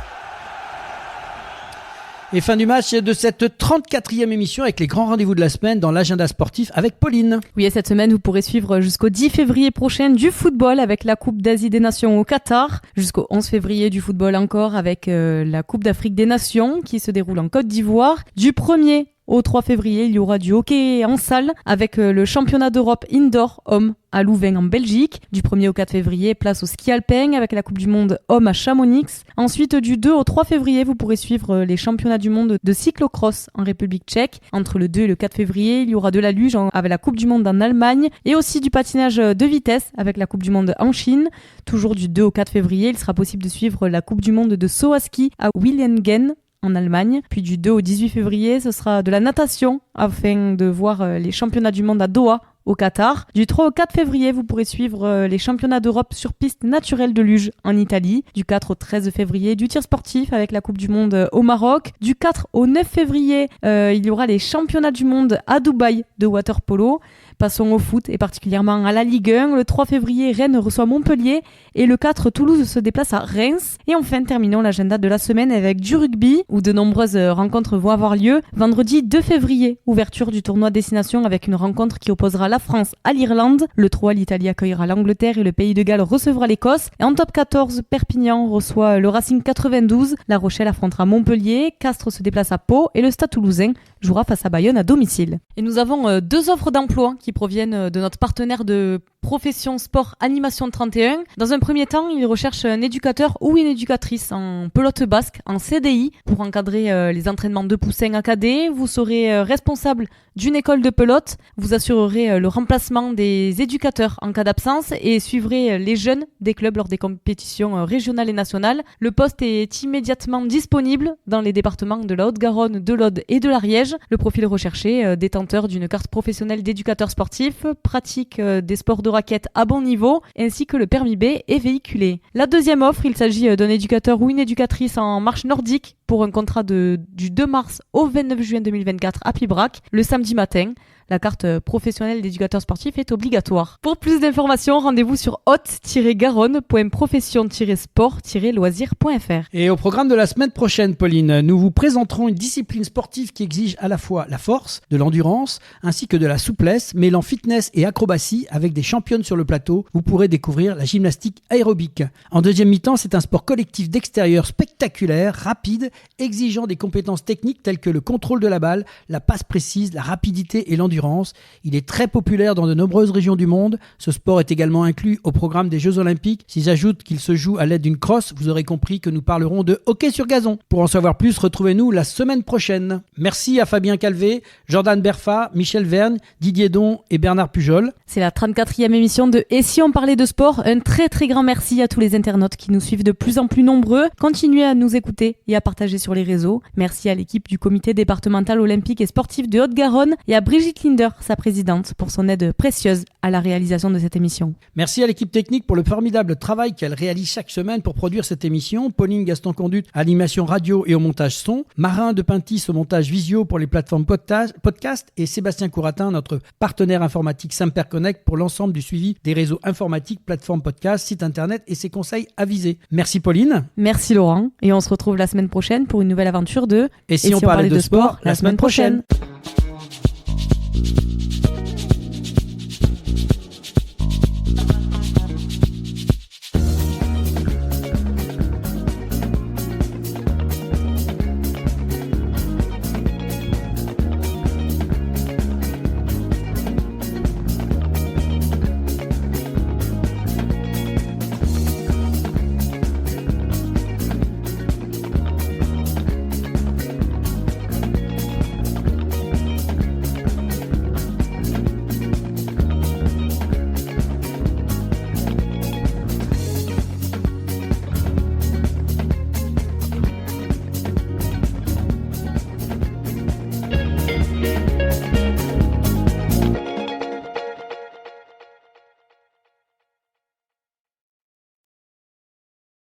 S2: Et fin du match de cette 34e émission avec les grands rendez-vous de la semaine dans l'agenda sportif avec Pauline.
S3: Oui, et cette semaine, vous pourrez suivre jusqu'au 10 février prochain du football avec la Coupe d'Asie des Nations au Qatar. Jusqu'au 11 février du football encore avec la Coupe d'Afrique des Nations qui se déroule en Côte d'Ivoire. Du 1er au 3 février, il y aura du hockey en salle avec le championnat d'Europe indoor hommes à Louvain en Belgique. Du 1er au 4 février, place au ski alpin avec la Coupe du Monde hommes à Chamonix. Ensuite, du 2 au 3 février, vous pourrez suivre les championnats du monde de cyclocross en République tchèque. Entre le 2 et le 4 février, il y aura de la luge avec la Coupe du Monde en Allemagne et aussi du patinage de vitesse avec la Coupe du Monde en Chine. Toujours du 2 au 4 février, il sera possible de suivre la Coupe du Monde de saut à ski à Willingen en Allemagne. Puis du 2 au 18 février, ce sera de la natation afin de voir les championnats du monde à Doha au Qatar. Du 3 au 4 février, vous pourrez suivre les championnats d'Europe sur piste naturelle de luge en Italie. Du 4 au 13 février, du tir sportif avec la Coupe du Monde au Maroc. Du 4 au 9 février, il y aura les championnats du monde à Dubaï de water polo. Passons au foot et particulièrement à la Ligue 1. Le 3 février, Rennes reçoit Montpellier et le 4, Toulouse se déplace à Reims. Et enfin, terminons l'agenda de la semaine avec du rugby où de nombreuses rencontres vont avoir lieu. Vendredi 2 février, ouverture du tournoi Destination avec une rencontre qui opposera la France à l'Irlande. Le 3, l'Italie accueillera l'Angleterre et le Pays de Galles recevra l'Écosse. Et en top 14, Perpignan reçoit le Racing 92. La Rochelle affrontera Montpellier. Castres se déplace à Pau et le Stade Toulousain jouera face à Bayonne à domicile. Et nous avons 2 offres d'emploi qui proviennent de notre partenaire de Profession Sport Animation 31. Dans un premier temps, il recherche un éducateur ou une éducatrice en pelote basque, en CDI, pour encadrer les entraînements de poussins à cadets. Vous serez responsable d'une école de pelote, vous assurerez le remplacement des éducateurs en cas d'absence et suivrez les jeunes des clubs lors des compétitions régionales et nationales. Le poste est immédiatement disponible dans les départements de la Haute-Garonne, de l'Aude et de l'Ariège. Le profil recherché, détenteur d'une carte professionnelle d'éducateur sportif, pratique des sports de raquette à bon niveau, ainsi que le permis B est véhiculé. La deuxième offre, il s'agit d'un éducateur ou une éducatrice en marche nordique pour un contrat du 2 mars au 29 juin 2024 à Pibrac, le samedi matin. La carte professionnelle d'éducateur sportif est obligatoire. Pour plus d'informations, rendez-vous sur haute-garonne.profession-sport-loisir.fr.
S2: Et au programme de la semaine prochaine, Pauline, nous vous présenterons une discipline sportive qui exige à la fois la force, de l'endurance, ainsi que de la souplesse, mêlant fitness et acrobatie avec des championnes sur le plateau. Vous pourrez découvrir la gymnastique aérobique. En deuxième mi-temps, c'est un sport collectif d'extérieur spectaculaire, rapide, exigeant des compétences techniques telles que le contrôle de la balle, la passe précise, la rapidité et l'endurance. Il est très populaire dans de nombreuses régions du monde. Ce sport est également inclus au programme des Jeux Olympiques. Si j'ajoute qu'il se joue à l'aide d'une crosse, vous aurez compris que nous parlerons de hockey sur gazon. Pour en savoir plus, retrouvez-nous la semaine prochaine. Merci à Fabien Calvé, Jordan Berfa, Michel Vergne, Didier Don et Bernard Pujol.
S3: C'est la 34e émission de Et si on parlait de sport. Un très très grand merci à tous les internautes qui nous suivent de plus en plus nombreux. Continuez à nous écouter et à partager sur les réseaux. Merci à l'équipe du comité départemental olympique et sportif de Haute-Garonne et à Brigitte Linder, sa présidente, pour son aide précieuse à la réalisation de cette émission.
S2: Merci à l'équipe technique pour le formidable travail qu'elle réalise chaque semaine pour produire cette émission. Pauline Gaston-Conduite à l'animation radio et au montage son. Marin de Pintis au montage visio pour les plateformes podcast. Et Sébastien Couratin, notre partenaire informatique Samper Connect pour l'ensemble du suivi des réseaux informatiques, plateformes podcast, site internet et ses conseils avisés. Merci Pauline.
S3: Merci Laurent. Et on se retrouve la semaine prochaine pour une nouvelle aventure de
S2: Et si on parlait de sport la semaine prochaine.